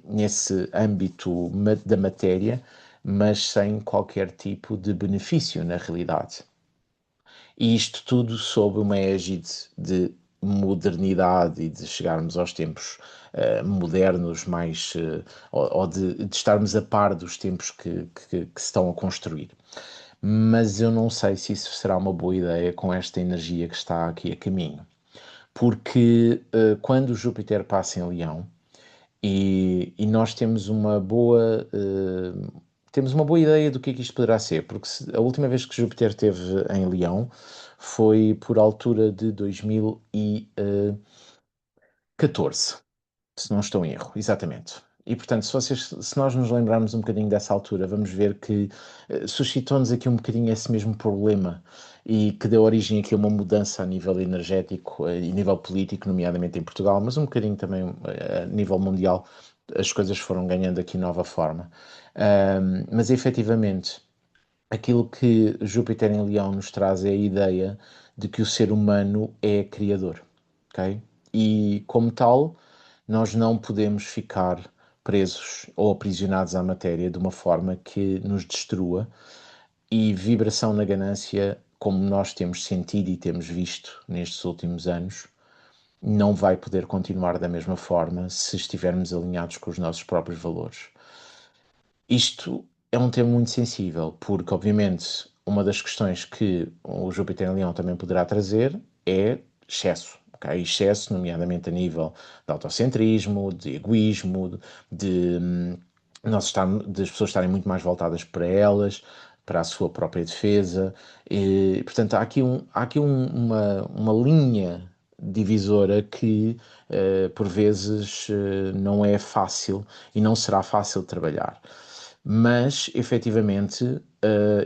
nesse âmbito da matéria, mas sem qualquer tipo de benefício na realidade. E isto tudo sob uma égide de modernidade e de chegarmos aos tempos modernos, mais, ou de estarmos a par dos tempos que se estão a construir. Mas eu não sei se isso será uma boa ideia com esta energia que está aqui a caminho. Porque quando Júpiter passa em Leão, e nós temos uma boa ideia do que é que isto poderá ser, porque a última vez que Júpiter esteve em Leão foi por altura de 2014, se não estou em erro, exatamente. E portanto, se nós nos lembrarmos um bocadinho dessa altura, vamos ver que suscitou-nos aqui um bocadinho esse mesmo problema e que deu origem aqui a uma mudança a nível energético e nível político, nomeadamente em Portugal, mas um bocadinho também a nível mundial, as coisas foram ganhando aqui nova forma. Mas efetivamente, aquilo que Júpiter em Leão nos traz é a ideia de que o ser humano é criador, ok? E como tal, nós não podemos ficar presos ou aprisionados à matéria de uma forma que nos destrua, e vibração na ganância, como nós temos sentido e temos visto nestes últimos anos, não vai poder continuar da mesma forma se estivermos alinhados com os nossos próprios valores. Isto é um tema muito sensível, porque, obviamente, uma das questões que o Júpiter em Leão também poderá trazer é excesso. Okay? Excesso, nomeadamente a nível de autocentrismo, de egoísmo, de as pessoas estarem muito mais voltadas para elas, para a sua própria defesa. E, portanto, há aqui uma linha divisora que, por vezes, não é fácil e não será fácil de trabalhar. Mas, efetivamente,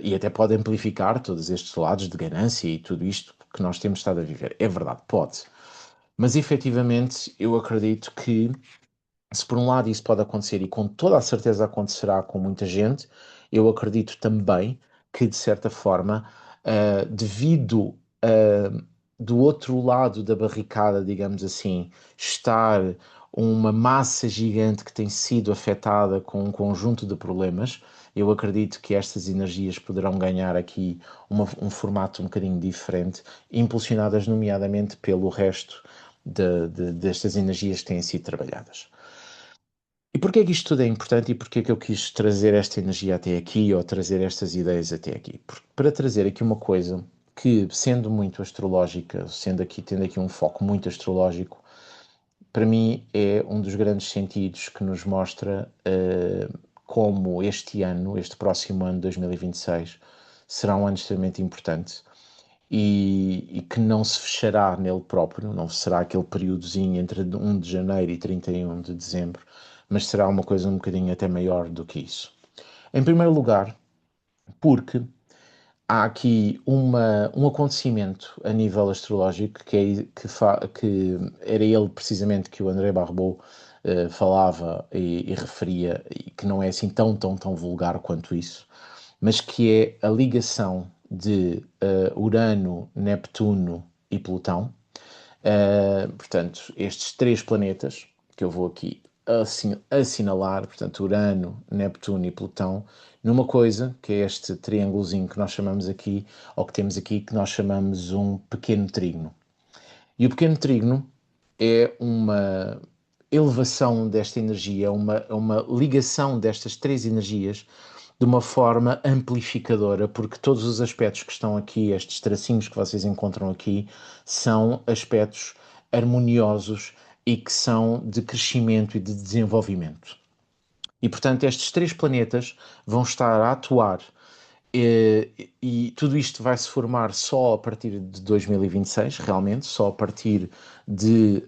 e até pode amplificar todos estes lados de ganância e tudo isto que nós temos estado a viver. É verdade, pode. Mas, efetivamente, eu acredito que, se por um lado isso pode acontecer, e com toda a certeza acontecerá com muita gente, eu acredito também que, de certa forma, devido do outro lado da barricada, digamos assim, estar uma massa gigante que tem sido afetada com um conjunto de problemas, eu acredito que estas energias poderão ganhar aqui um formato um bocadinho diferente, impulsionadas nomeadamente pelo resto destas energias que têm sido trabalhadas. E porquê que isto tudo é importante e porquê que eu quis trazer esta energia até aqui ou trazer estas ideias até aqui? Para trazer aqui uma coisa que, sendo muito astrológica, tendo aqui um foco muito astrológico, para mim é um dos grandes sentidos que nos mostra como este próximo ano, 2026, será um ano extremamente importante e que não se fechará nele próprio, não será aquele períodozinho entre 1 de janeiro e 31 de dezembro, mas será uma coisa um bocadinho até maior do que isso. Em primeiro lugar, porque há aqui um acontecimento a nível astrológico que era ele precisamente que o André Barbeau falava e referia, e que não é assim tão vulgar quanto isso, mas que é a ligação de Urano, Neptuno e Plutão, Portanto, estes três planetas que eu vou aqui assinalar, portanto, Urano, Neptuno e Plutão, numa coisa que é este triângulozinho que nós chamamos aqui, ou que temos aqui, que nós chamamos um pequeno trígono. E o pequeno trígono é uma elevação desta energia, é uma ligação destas três energias de uma forma amplificadora, porque todos os aspectos que estão aqui, estes tracinhos que vocês encontram aqui, são aspectos harmoniosos e que são de crescimento e de desenvolvimento. E, portanto, estes três planetas vão estar a atuar e tudo isto vai se formar só a partir de 2026, realmente, só a partir de.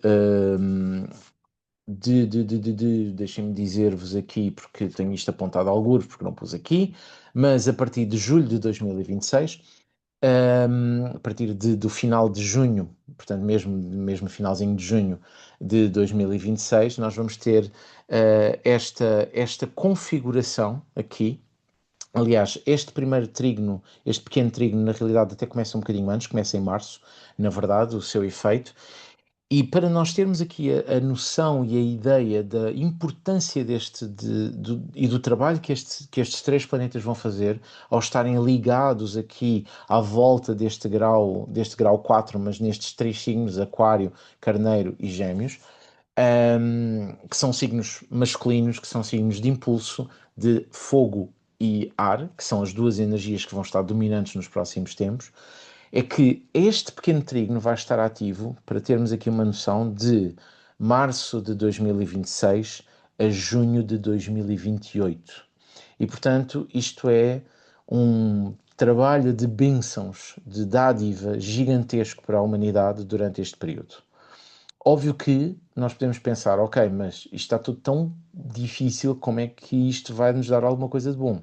Deixem-me dizer-vos aqui, porque tenho isto apontado a algures, porque não pus aqui, mas a partir de julho de 2026, a partir do final de junho, portanto, mesmo finalzinho de junho de 2026, nós vamos ter esta configuração aqui. Aliás, este primeiro trígono, este pequeno trígono, na realidade até começa um bocadinho antes, começa em março, na verdade, o seu efeito. E para nós termos aqui a noção e a ideia da importância e do trabalho que estes três planetas vão fazer ao estarem ligados aqui à volta deste grau 4, mas nestes três signos, Aquário, Carneiro e Gêmeos, que são signos masculinos, que são signos de impulso, de fogo e ar, que são as duas energias que vão estar dominantes nos próximos tempos, é que este pequeno trígono vai estar ativo, para termos aqui uma noção, de março de 2026 a junho de 2028. E, portanto, isto é um trabalho de bênçãos, de dádiva gigantesco para a humanidade durante este período. Óbvio que nós podemos pensar, ok, mas isto está tudo tão difícil, como é que isto vai nos dar alguma coisa de bom?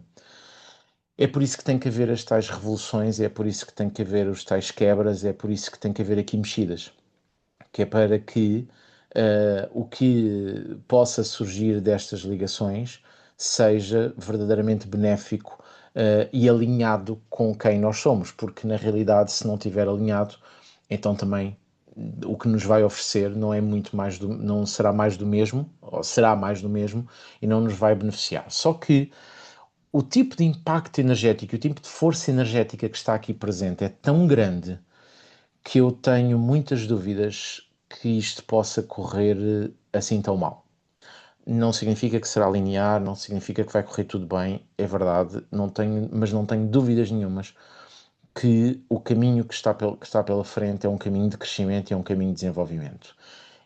É por isso que tem que haver as tais revoluções, é por isso que tem que haver os tais quebras, é por isso que tem que haver aqui mexidas, que é para que o que possa surgir destas ligações seja verdadeiramente benéfico e alinhado com quem nós somos, porque na realidade, se não estiver alinhado, então também o que nos vai oferecer não é muito mais não será mais do mesmo, ou será mais do mesmo, e não nos vai beneficiar. Só que o tipo de impacto energético, o tipo de força energética que está aqui presente é tão grande que eu tenho muitas dúvidas que isto possa correr assim tão mal. Não significa que será linear, não significa que vai correr tudo bem, é verdade, mas não tenho dúvidas nenhumas que o caminho que está pela frente é um caminho de crescimento e é um caminho de desenvolvimento.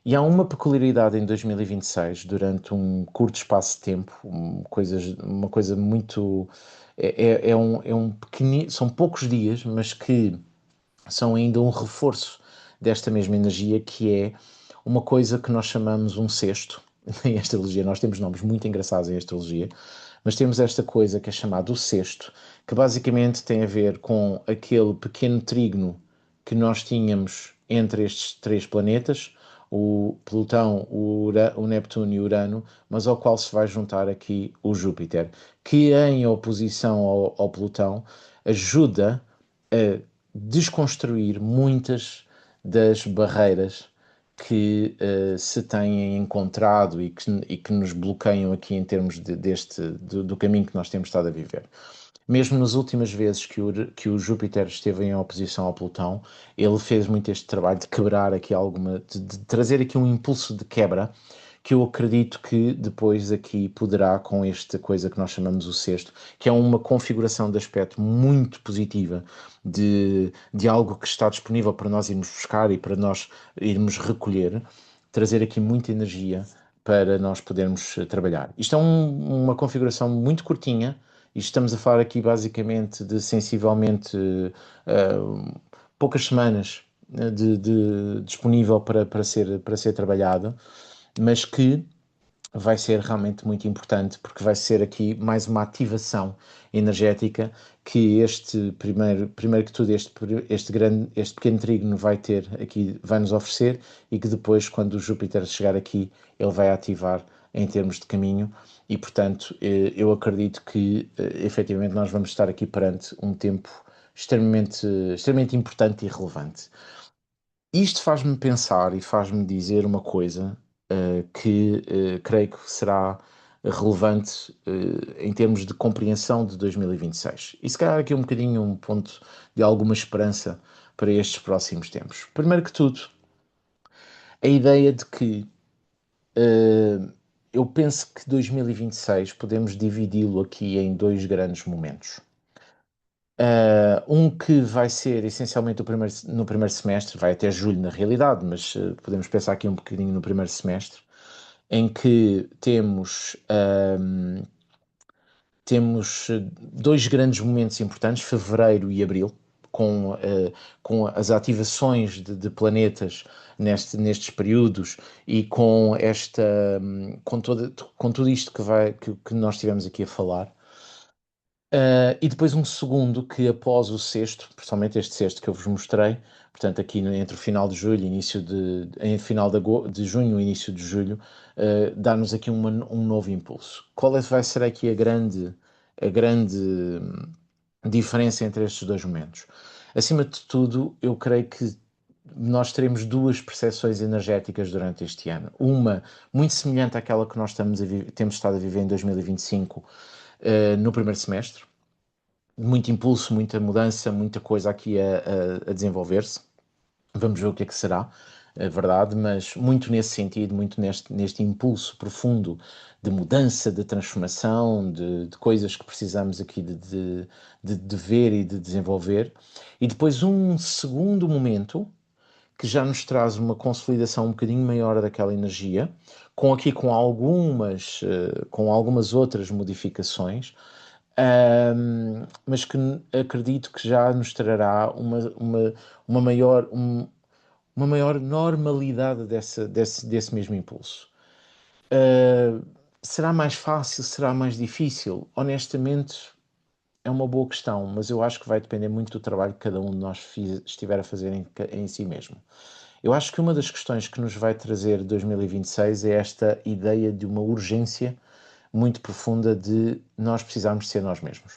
E há uma peculiaridade em 2026, durante um curto espaço de tempo, uma coisa muito. É um pequenino, são poucos dias, mas que são ainda um reforço desta mesma energia, que é uma coisa que nós chamamos um sexto. Em astrologia, nós temos nomes muito engraçados em astrologia, mas temos esta coisa que é chamada o sexto, que basicamente tem a ver com aquele pequeno trígono que nós tínhamos entre estes três planetas, o Plutão, o Neptuno e o Urano, mas ao qual se vai juntar aqui o Júpiter, que em oposição ao Plutão ajuda a desconstruir muitas das barreiras que se têm encontrado e que nos bloqueiam aqui em termos do caminho que nós temos estado a viver. Mesmo nas últimas vezes que o Júpiter esteve em oposição ao Plutão, ele fez muito este trabalho de quebrar aqui de trazer aqui um impulso de quebra, que eu acredito que depois aqui poderá, com esta coisa que nós chamamos o sexto, que é uma configuração de aspecto muito positiva, de algo que está disponível para nós irmos buscar e para nós irmos recolher, trazer aqui muita energia para nós podermos trabalhar. Isto é uma configuração muito curtinha, e estamos a falar aqui basicamente de sensivelmente poucas semanas disponível para ser trabalhado, mas que vai ser realmente muito importante, porque vai ser aqui mais uma ativação energética que primeiro que tudo, este pequeno trígono vai nos oferecer, e que depois, quando o Júpiter chegar aqui, ele vai ativar em termos de caminho. E, portanto, eu acredito que efetivamente nós vamos estar aqui perante um tempo extremamente importante e relevante. Isto faz-me pensar e faz-me dizer uma coisa que creio que será relevante em termos de compreensão de 2026. E se calhar aqui um bocadinho um ponto de alguma esperança para estes próximos tempos. Primeiro que tudo, a ideia de que eh, eu penso que 2026 podemos dividi-lo aqui em dois grandes momentos. Um que vai ser essencialmente no primeiro semestre, vai até julho na realidade, mas podemos pensar aqui um bocadinho no primeiro semestre, em que temos dois grandes momentos importantes, fevereiro e abril, com, com as ativações de planetas nestes períodos e com com tudo isto que nós tivemos aqui a falar. E depois um segundo que após o sexto, principalmente este sexto que eu vos mostrei, portanto aqui entre o final de julho, em final de junho e início de julho, dá-nos aqui um novo impulso. Vai ser aqui a grande diferença entre estes dois momentos? Acima de tudo, eu creio que nós teremos duas percepções energéticas durante este ano. Uma muito semelhante àquela que nós temos estado a viver em 2025, no primeiro semestre, muito impulso, muita mudança, muita coisa aqui a desenvolver-se. Vamos ver o que é que será, a verdade, mas muito nesse sentido, muito neste impulso profundo de mudança, de transformação, de coisas que precisamos aqui de ver e de desenvolver. E depois um segundo momento que já nos traz uma consolidação um bocadinho maior daquela energia, com algumas outras modificações, mas que acredito que já nos trará uma maior, uma maior normalidade desse mesmo impulso. Uh, Será mais fácil? Será mais difícil? Honestamente, é uma boa questão, mas eu acho que vai depender muito do trabalho que cada um de nós estiver a fazer em si mesmo. Eu acho que uma das questões que nos vai trazer 2026 é esta ideia de uma urgência muito profunda de nós precisarmos ser nós mesmos.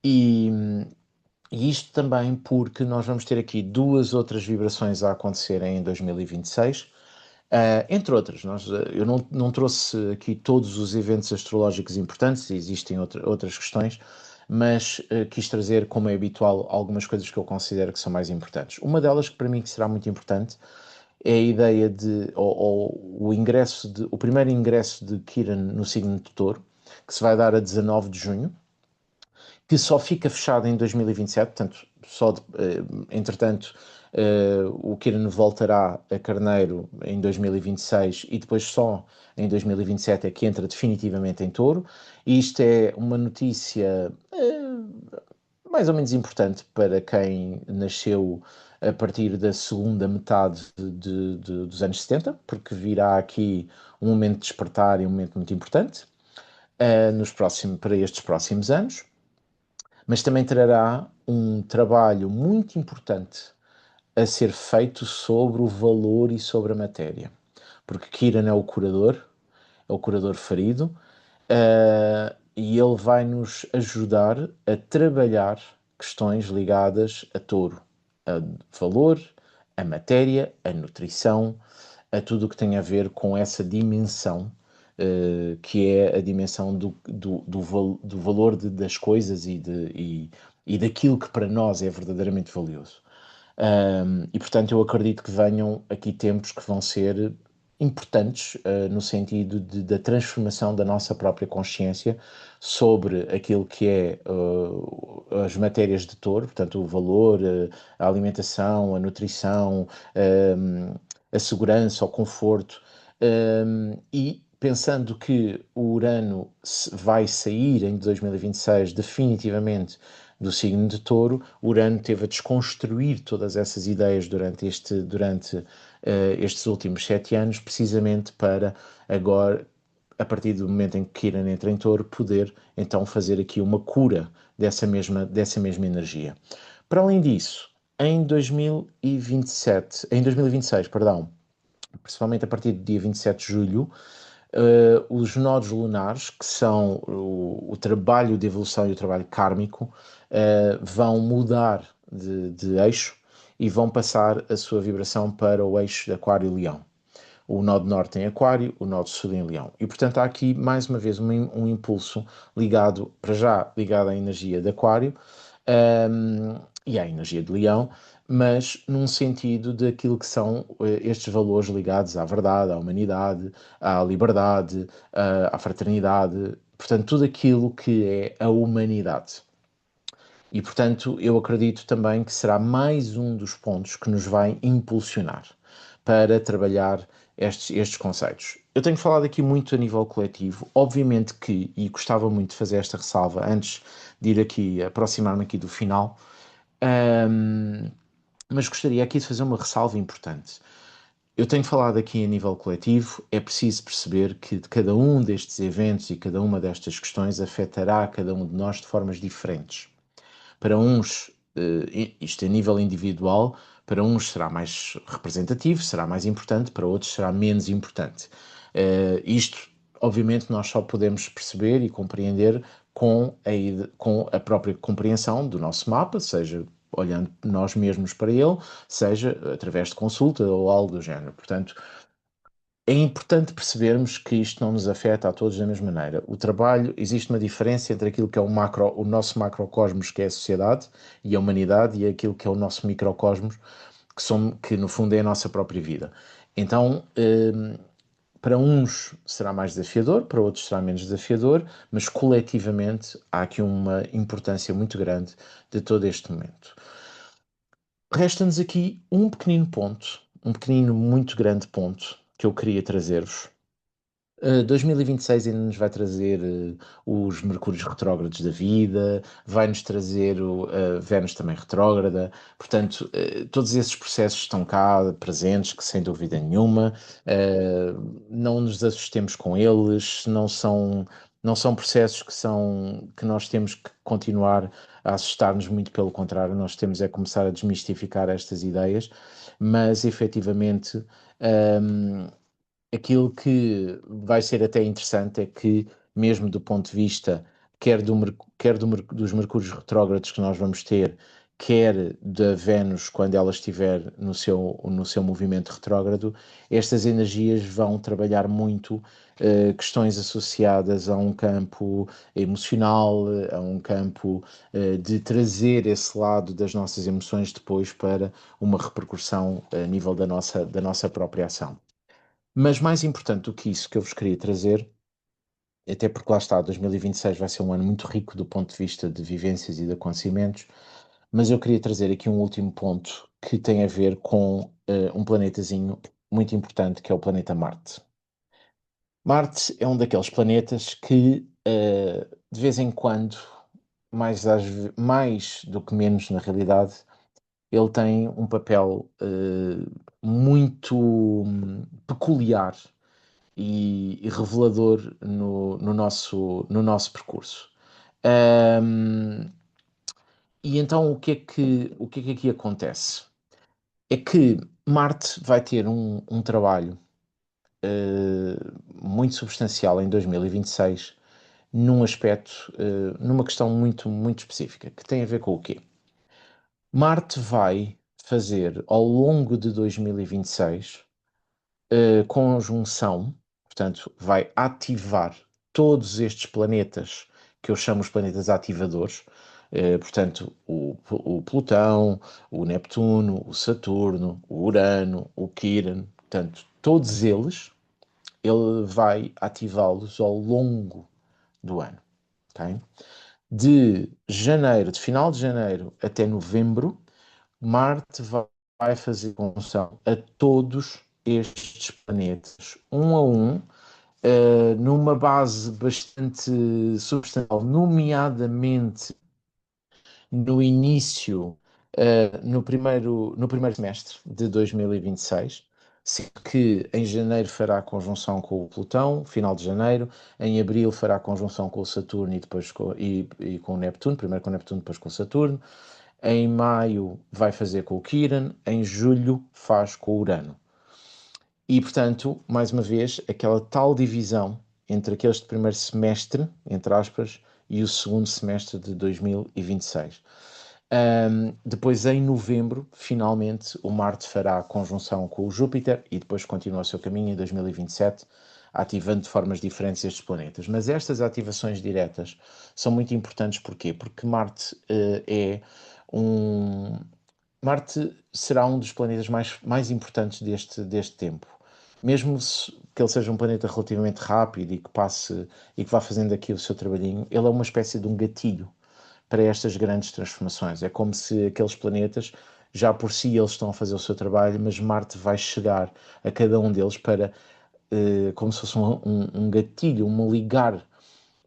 E, e isto também porque nós vamos ter aqui duas outras vibrações a acontecerem em 2026. Entre outras, eu não trouxe aqui todos os eventos astrológicos importantes, existem outras questões, mas quis trazer, como é habitual, algumas coisas que eu considero que são mais importantes. Uma delas, que para mim que será muito importante, é a ideia ou o primeiro ingresso de Quiron no signo de Touro, que se vai dar a 19 de junho, que só fica fechado em 2027, portanto, entretanto, o Kieran voltará a Carneiro em 2026 e depois só em 2027 é que entra definitivamente em Touro. E isto é uma notícia mais ou menos importante para quem nasceu a partir da segunda metade dos anos 70, porque virá aqui um momento de despertar e um momento muito importante para estes próximos anos, mas também trará um trabalho muito importante a ser feito sobre o valor e sobre a matéria. Porque Kiran é o curador ferido, e ele vai nos ajudar a trabalhar questões ligadas a touro, a valor, a matéria, a nutrição, a tudo o que tem a ver com essa dimensão, que é a dimensão do valor das coisas e daquilo que para nós é verdadeiramente valioso. E portanto, eu acredito que venham aqui tempos que vão ser importantes, no sentido da transformação da nossa própria consciência sobre aquilo que é as matérias de touro, portanto, o valor, a alimentação, a nutrição, a segurança, o conforto, e pensando que o Urano vai sair em 2026 definitivamente do signo de Touro, Urano teve a desconstruir todas essas ideias durante estes últimos 7 anos, precisamente para agora, a partir do momento em que Kiran entra em Touro, poder então fazer aqui uma cura dessa mesma energia. Para além disso, em 2026, perdão, principalmente a partir do dia 27 de julho, os nodos lunares, que são o trabalho de evolução e o trabalho kármico, vão mudar de eixo e vão passar a sua vibração para o eixo de Aquário-Leão. O nó de norte em Aquário, o nó de sul em Leão. E, portanto, há aqui, mais uma vez, um impulso ligado, para já, ligado à energia de Aquário, e à energia de Leão, mas num sentido daquilo que são estes valores ligados à verdade, à humanidade, à liberdade, à fraternidade, portanto, tudo aquilo que é a humanidade. E, portanto, eu acredito também que será mais um dos pontos que nos vai impulsionar para trabalhar estes conceitos. Eu tenho falado aqui muito a nível coletivo, obviamente que, e gostava muito de fazer esta ressalva antes de ir aqui, aproximar-me aqui do final, mas gostaria aqui de fazer uma ressalva importante. Eu tenho falado aqui a nível coletivo, é preciso perceber que cada um destes eventos e cada uma destas questões afetará cada um de nós de formas diferentes. Para uns, isto a nível individual, para uns será mais representativo, será mais importante, para outros será menos importante. Isto, obviamente, nós só podemos perceber e compreender com a própria compreensão do nosso mapa, seja olhando nós mesmos para ele, seja através de consulta ou algo do género. Portanto, é importante percebermos que isto não nos afeta a todos da mesma maneira. O trabalho, existe uma diferença entre aquilo que é o nosso macrocosmos, que é a sociedade e a humanidade, e aquilo que é o nosso microcosmos, que no fundo é a nossa própria vida. Então, para uns será mais desafiador, para outros será menos desafiador, mas coletivamente há aqui uma importância muito grande de todo este momento. Resta-nos aqui um pequenino ponto, um pequenino, muito grande ponto que eu queria trazer-vos. 2026 ainda nos vai trazer os Mercúrios retrógrados da vida, vai-nos trazer a Vênus também retrógrada, portanto, todos esses processos estão cá presentes, que sem dúvida nenhuma, não nos assustemos com eles, não são processos que nós temos que continuar a assustar-nos, muito pelo contrário, nós temos é começar a desmistificar estas ideias, mas efetivamente. Um, Aquilo que vai ser até interessante é que, mesmo do ponto de vista dos Mercúrios retrógrados que nós vamos ter, quer da Vênus quando ela estiver no seu movimento retrógrado, estas energias vão trabalhar muito questões associadas a um campo emocional, a um campo de trazer esse lado das nossas emoções depois para uma repercussão a nível da nossa própria ação. Mas mais importante do que isso que eu vos queria trazer, até porque lá está, 2026 vai ser um ano muito rico do ponto de vista de vivências e de acontecimentos, mas eu queria trazer aqui um último ponto que tem a ver com um planetazinho muito importante, que é o planeta Marte. Marte é um daqueles planetas que, de vez em quando, mais do que menos na realidade, ele tem um papel muito peculiar e revelador no nosso percurso. Ahm, e então o que é que aqui acontece? É que Marte vai ter um trabalho muito substancial em 2026 num aspecto, numa questão muito, muito específica, que tem a ver com o quê? Marte vai fazer ao longo de 2026 conjunção, portanto, vai ativar todos estes planetas que eu chamo os planetas ativadores, portanto, o Plutão, o Neptuno, o Saturno, o Urano, o Quiron, portanto, todos eles, ele vai ativá-los ao longo do ano, ok? De final de janeiro até novembro, Marte vai fazer conjunção a todos estes planetas, um a um, numa base bastante substancial, nomeadamente no início, no primeiro semestre de 2026, sendo que em janeiro fará conjunção com o Plutão, final de janeiro, em abril fará conjunção com o Saturno e depois com o Neptuno, primeiro com o Neptuno, depois com o Saturno, em maio vai fazer com o Quiron, em julho faz com o Urano. E, portanto, mais uma vez, aquela tal divisão entre aqueles de primeiro semestre, entre aspas, e o segundo semestre de 2026. Depois, em novembro, finalmente, o Marte fará a conjunção com o Júpiter e depois continua o seu caminho em 2027, ativando de formas diferentes estes planetas. Mas estas ativações diretas são muito importantes, porquê? Porque um. Marte será um dos planetas mais importantes deste tempo. Que ele seja um planeta relativamente rápido e que passe e que vá fazendo aqui o seu trabalhinho, ele é uma espécie de um gatilho para estas grandes transformações. É como se aqueles planetas, já por si eles estão a fazer o seu trabalho, mas Marte vai chegar a cada um deles como se fosse um gatilho, um ligar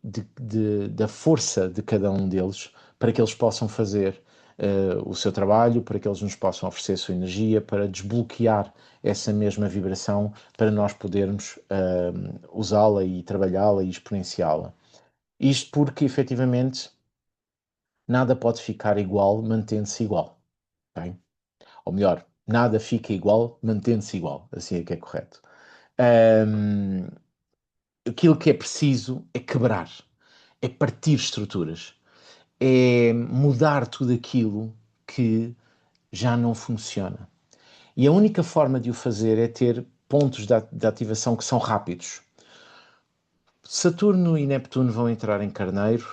da força de cada um deles para que eles possam fazer o seu trabalho, para que eles nos possam oferecer a sua energia, para desbloquear essa mesma vibração, para nós podermos usá-la e trabalhá-la e exponenciá-la. Isto porque, efetivamente, nada pode ficar igual mantendo-se igual. Okay? Ou melhor, nada fica igual mantendo-se igual. Assim é que é correto. Um, Aquilo que é preciso é quebrar, é partir estruturas, é mudar tudo aquilo que já não funciona. E a única forma de o fazer é ter pontos de ativação que são rápidos. Saturno e Neptuno vão entrar em Carneiro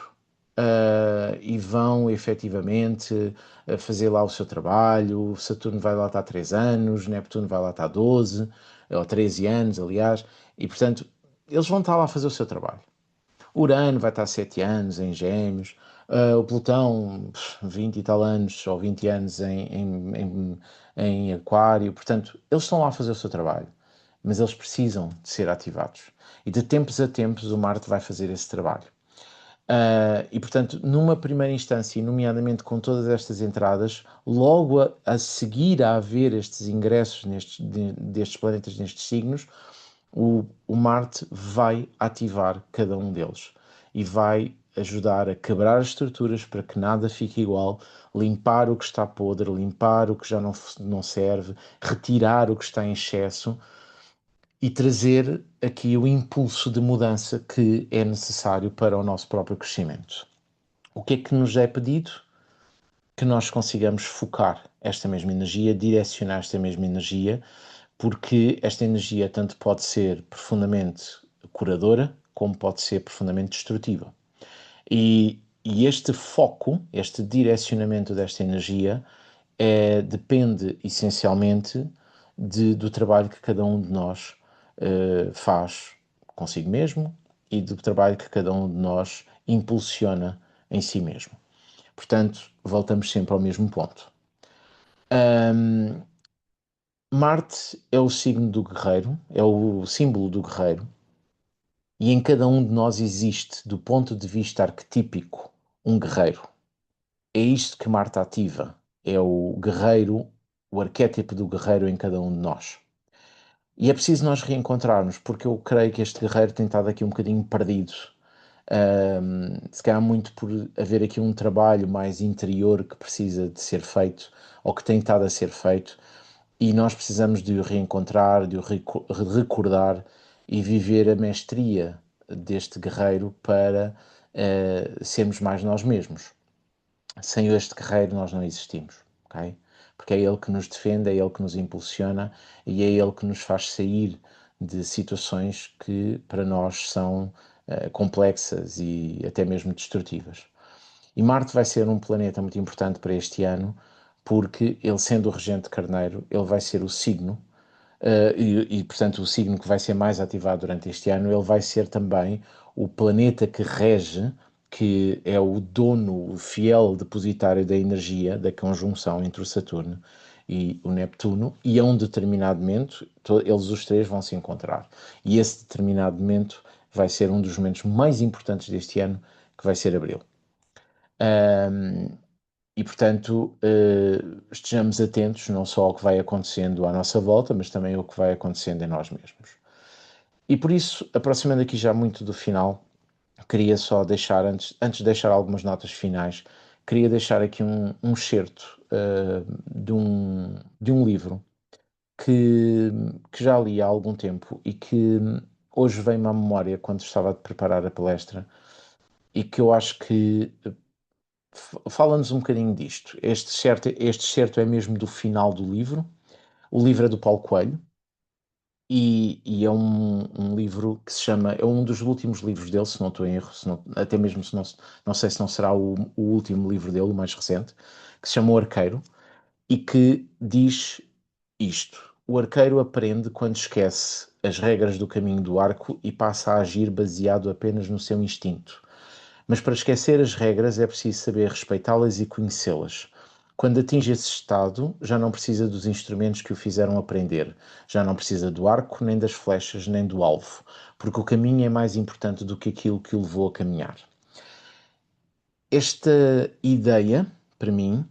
e vão efetivamente fazer lá o seu trabalho. Saturno vai lá estar 3 anos, Neptuno vai lá estar 12 ou 13 anos, aliás, e portanto eles vão estar lá a fazer o seu trabalho. Urano vai estar 7 anos em Gêmeos, o Plutão 20 e tal anos, ou 20 anos em Aquário, portanto, eles estão lá a fazer o seu trabalho, mas eles precisam de ser ativados. E de tempos a tempos o Marte vai fazer esse trabalho. E portanto, numa primeira instância, nomeadamente com todas estas entradas, logo a seguir a haver estes ingressos destes planetas nestes signos, o Marte vai ativar cada um deles e vai ajudar a quebrar as estruturas para que nada fique igual, limpar o que está podre, limpar o que já não serve, retirar o que está em excesso e trazer aqui o impulso de mudança que é necessário para o nosso próprio crescimento. O que é que nos é pedido? Que nós consigamos focar esta mesma energia, direcionar esta mesma energia, porque esta energia tanto pode ser profundamente curadora, como pode ser profundamente destrutiva. E este foco, este direcionamento desta energia, depende essencialmente do trabalho que cada um de nós faz consigo mesmo e do trabalho que cada um de nós impulsiona em si mesmo. Portanto, voltamos sempre ao mesmo ponto. Marte é o signo do guerreiro, é o símbolo do guerreiro, e em cada um de nós existe, do ponto de vista arquetípico, um guerreiro. É isto que Marte ativa, é o guerreiro, o arquétipo do guerreiro em cada um de nós. E é preciso nós reencontrarmos, porque eu creio que este guerreiro tem estado aqui um bocadinho perdido. Se calhar muito por haver aqui um trabalho mais interior que precisa de ser feito, ou que tem estado a ser feito, e nós precisamos de o reencontrar, de o recordar e viver a mestria deste guerreiro para sermos mais nós mesmos. Sem este guerreiro nós não existimos, ok? Porque é ele que nos defende, é ele que nos impulsiona e é ele que nos faz sair de situações que para nós são complexas e até mesmo destrutivas. E Marte vai ser um planeta muito importante para este ano, porque ele sendo o regente carneiro, ele vai ser o signo portanto, o signo que vai ser mais ativado durante este ano, ele vai ser também o planeta que rege, que é o dono, o fiel depositário da energia, da conjunção entre o Saturno e o Neptuno, e a um determinado momento, eles os três vão se encontrar. E esse determinado momento vai ser um dos momentos mais importantes deste ano, que vai ser abril. E, portanto, estejamos atentos não só ao que vai acontecendo à nossa volta, mas também ao que vai acontecendo em nós mesmos. E por isso, aproximando aqui já muito do final, queria só deixar, antes de deixar algumas notas finais, queria deixar aqui um excerto de um livro que já li há algum tempo e que hoje veio-me à memória quando estava a preparar a palestra e que eu acho que Fala-nos um bocadinho disto. Este certo é mesmo do final do livro. O livro é do Paulo Coelho e é um livro que se chama, é um dos últimos livros dele, se não estou em erro, até mesmo se não, não sei se não será o último livro dele, o mais recente, que se chama O Arqueiro, e que diz isto: o arqueiro aprende quando esquece as regras do caminho do arco e passa a agir baseado apenas no seu instinto. Mas para esquecer as regras é preciso saber respeitá-las e conhecê-las. Quando atinge esse estado, já não precisa dos instrumentos que o fizeram aprender, já não precisa do arco, nem das flechas, nem do alvo, porque o caminho é mais importante do que aquilo que o levou a caminhar. Esta ideia, para mim,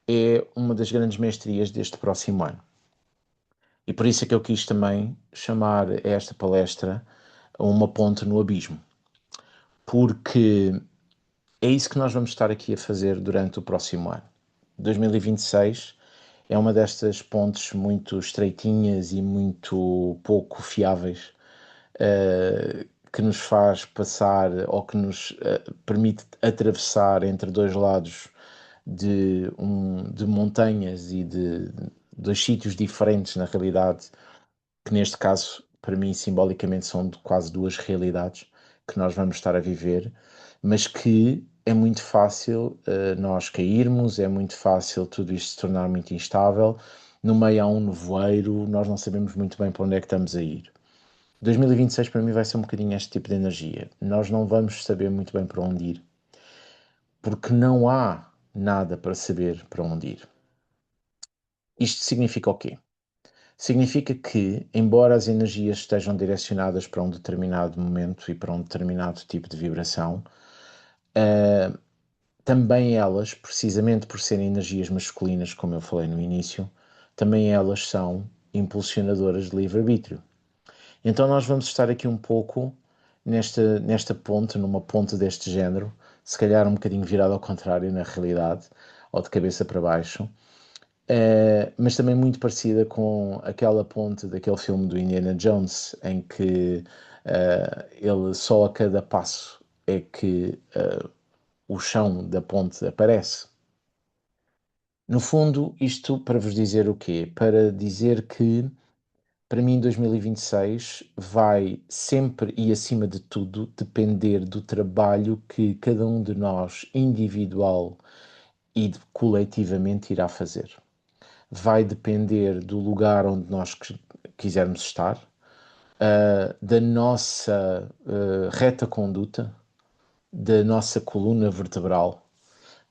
é uma das grandes mestrias deste próximo ano. E por isso é que eu quis também chamar esta palestra uma ponte no abismo, porque é isso que nós vamos estar aqui a fazer durante o próximo ano. 2026 é uma destas pontes muito estreitinhas e muito pouco fiáveis, que nos faz passar ou que nos permite atravessar entre dois lados de montanhas e de dois sítios diferentes, na realidade, que neste caso, para mim, simbolicamente, são quase duas realidades que nós vamos estar a viver, mas que é muito fácil nós cairmos, é muito fácil tudo isto se tornar muito instável. No meio há um nevoeiro, nós não sabemos muito bem para onde é que estamos a ir. 2026 para mim vai ser um bocadinho este tipo de energia. Nós não vamos saber muito bem para onde ir, porque não há nada para saber para onde ir. Isto significa o quê? Significa que, embora as energias estejam direcionadas para um determinado momento e para um determinado tipo de vibração, também elas, precisamente por serem energias masculinas, como eu falei no início, também elas são impulsionadoras de livre-arbítrio. Então nós vamos estar aqui um pouco nesta ponte, numa ponte deste género, se calhar um bocadinho virado ao contrário na realidade, ou de cabeça para baixo, mas também muito parecida com aquela ponte daquele filme do Indiana Jones, em que ele só a cada passo é que o chão da ponte aparece. No fundo, isto para vos dizer o quê? Para dizer que, para mim, 2026 vai sempre e acima de tudo depender do trabalho que cada um de nós, individual e coletivamente, irá fazer. Vai depender do lugar onde nós quisermos estar, da nossa reta conduta, da nossa coluna vertebral,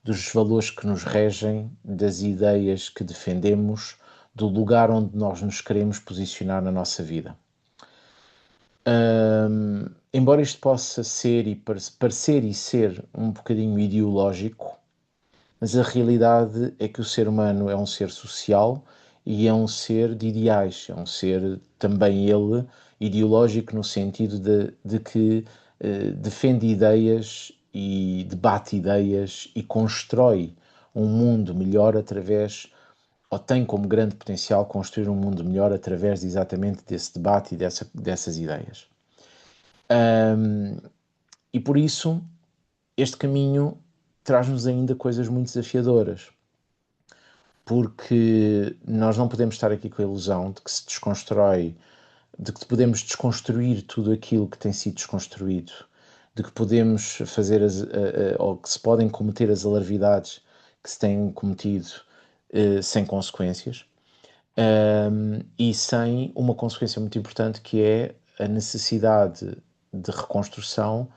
dos valores que nos regem, das ideias que defendemos, do lugar onde nós nos queremos posicionar na nossa vida. Embora isto possa ser e parecer e ser um bocadinho ideológico, mas a realidade é que o ser humano é um ser social e é um ser de ideais, é um ser também ele ideológico no sentido de que defende ideias e debate ideias e constrói um mundo melhor através, ou tem como grande potencial construir um mundo melhor através exatamente desse debate e dessas ideias. E por isso este caminho traz-nos ainda coisas muito desafiadoras, porque nós não podemos estar aqui com a ilusão de que se desconstrói, de que podemos desconstruir tudo aquilo que tem sido desconstruído, de que podemos fazer ou que se podem cometer as alarvidades que se têm cometido sem consequências, e sem uma consequência muito importante que é a necessidade de reconstrução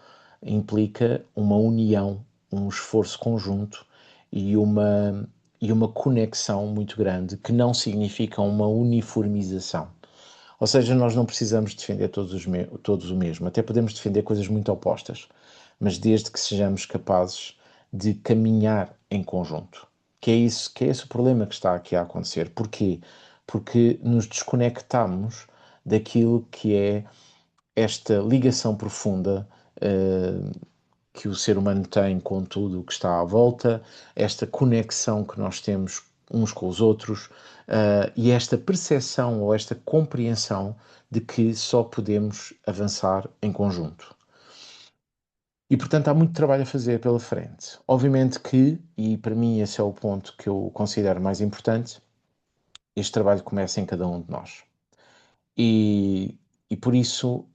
implica uma união, um esforço conjunto e uma conexão muito grande, que não significa uma uniformização. Ou seja, nós não precisamos defender todos o mesmo, até podemos defender coisas muito opostas, mas desde que sejamos capazes de caminhar em conjunto. Que é esse o problema que está aqui a acontecer. Porquê? Porque nos desconectamos daquilo que é esta ligação profunda que o ser humano tem com tudo o que está à volta, esta conexão que nós temos uns com os outros, e esta percepção ou esta compreensão de que só podemos avançar em conjunto. E portanto há muito trabalho a fazer pela frente. Obviamente que, e para mim esse é o ponto que eu considero mais importante, este trabalho começa em cada um de nós. E, e por isso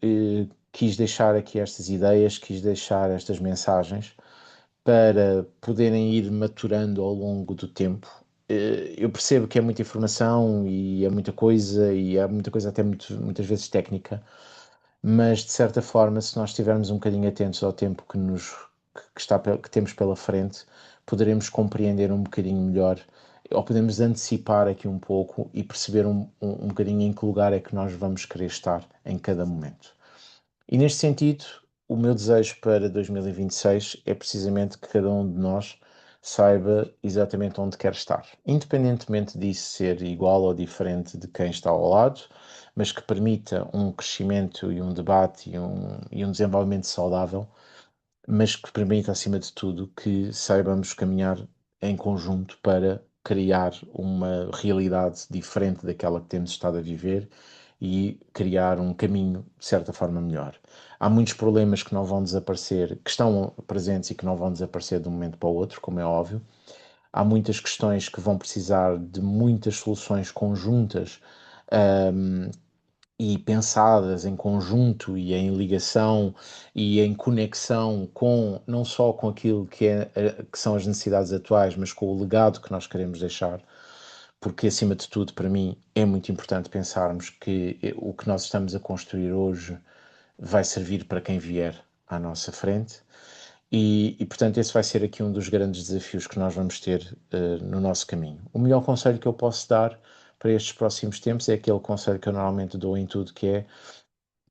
quis deixar aqui estas ideias, quis deixar estas mensagens para poderem ir maturando ao longo do tempo. Eu percebo que é muita informação e é muita coisa até muitas vezes técnica, mas de certa forma, se nós estivermos um bocadinho atentos ao tempo que temos pela frente, poderemos compreender um bocadinho melhor, ou podemos antecipar aqui um pouco e perceber um bocadinho em que lugar é que nós vamos querer estar em cada momento. E neste sentido, o meu desejo para 2026 é precisamente que cada um de nós saiba exatamente onde quer estar, independentemente disso ser igual ou diferente de quem está ao lado, mas que permita um crescimento e um debate e um desenvolvimento saudável, mas que permita, acima de tudo, que saibamos caminhar em conjunto para criar uma realidade diferente daquela que temos estado a viver e criar um caminho, de certa forma, melhor. Há muitos problemas que não vão desaparecer, que estão presentes e que não vão desaparecer de um momento para o outro, como é óbvio. Há muitas questões que vão precisar de muitas soluções conjuntas, um, e pensadas em conjunto e em ligação e em conexão com não só com aquilo que são as necessidades atuais, mas com o legado que nós queremos deixar, porque acima de tudo, para mim, é muito importante pensarmos que o que nós estamos a construir hoje vai servir para quem vier à nossa frente. Portanto, esse vai ser aqui um dos grandes desafios que nós vamos ter no nosso caminho. O melhor conselho que eu posso dar para estes próximos tempos é aquele conselho que eu normalmente dou em tudo, que é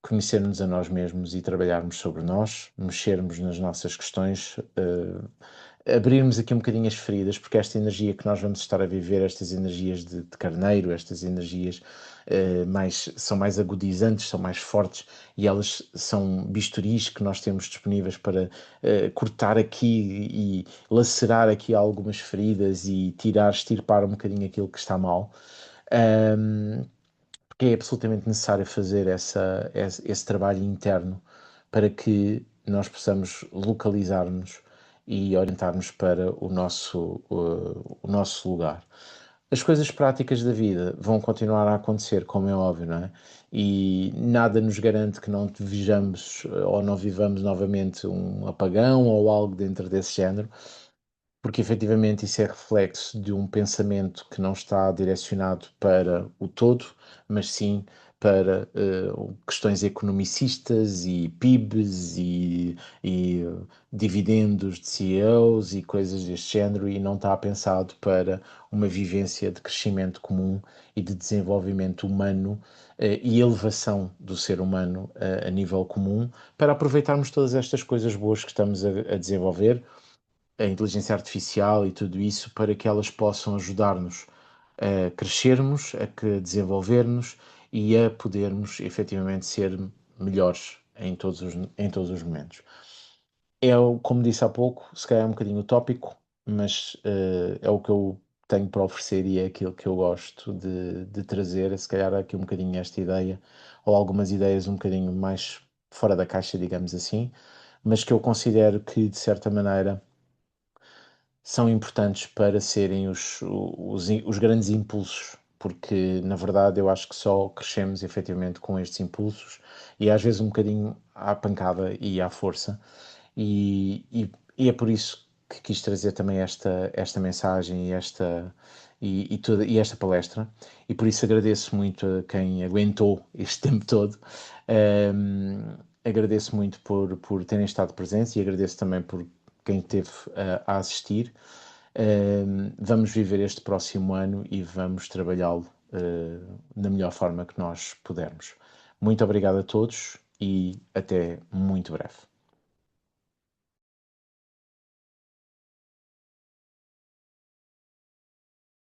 conhecermos a nós mesmos e trabalharmos sobre nós, mexermos nas nossas questões, abrirmos aqui um bocadinho as feridas, porque esta energia que nós vamos estar a viver, estas energias de carneiro, estas energias são mais agudizantes, são mais fortes e elas são bisturis que nós temos disponíveis para cortar aqui e lacerar aqui algumas feridas e extirpar um bocadinho aquilo que está mal. Um, Porque é absolutamente necessário fazer esse trabalho interno para que nós possamos localizar-nos e orientar-nos para o nosso lugar. As coisas práticas da vida vão continuar a acontecer, como é óbvio, não é? E nada nos garante que não vejamos ou não vivamos novamente um apagão ou algo dentro desse género, porque efetivamente isso é reflexo de um pensamento que não está direcionado para o todo, mas sim para questões economicistas e PIBs e dividendos de CEOs e coisas deste género, e não está pensado para uma vivência de crescimento comum e de desenvolvimento humano e elevação do ser humano a nível comum, para aproveitarmos todas estas coisas boas que estamos a desenvolver, a inteligência artificial e tudo isso, para que elas possam ajudar-nos a crescermos, desenvolver-nos e a podermos efetivamente ser melhores em todos os momentos. Como disse há pouco, se calhar é um bocadinho utópico, mas é o que eu tenho para oferecer e é aquilo que eu gosto de trazer. Se calhar aqui um bocadinho esta ideia, ou algumas ideias um bocadinho mais fora da caixa, digamos assim, mas que eu considero que, de certa maneira, são importantes para serem os grandes impulsos, porque na verdade eu acho que só crescemos efetivamente com estes impulsos e às vezes um bocadinho à pancada e à força, e é por isso que quis trazer também esta mensagem e esta palestra, e por isso agradeço muito a quem aguentou este tempo todo. Agradeço muito por terem estado presentes e agradeço também por quem esteve a assistir. Vamos viver este próximo ano e vamos trabalhá-lo da melhor forma que nós pudermos. Muito obrigado a todos e até muito breve.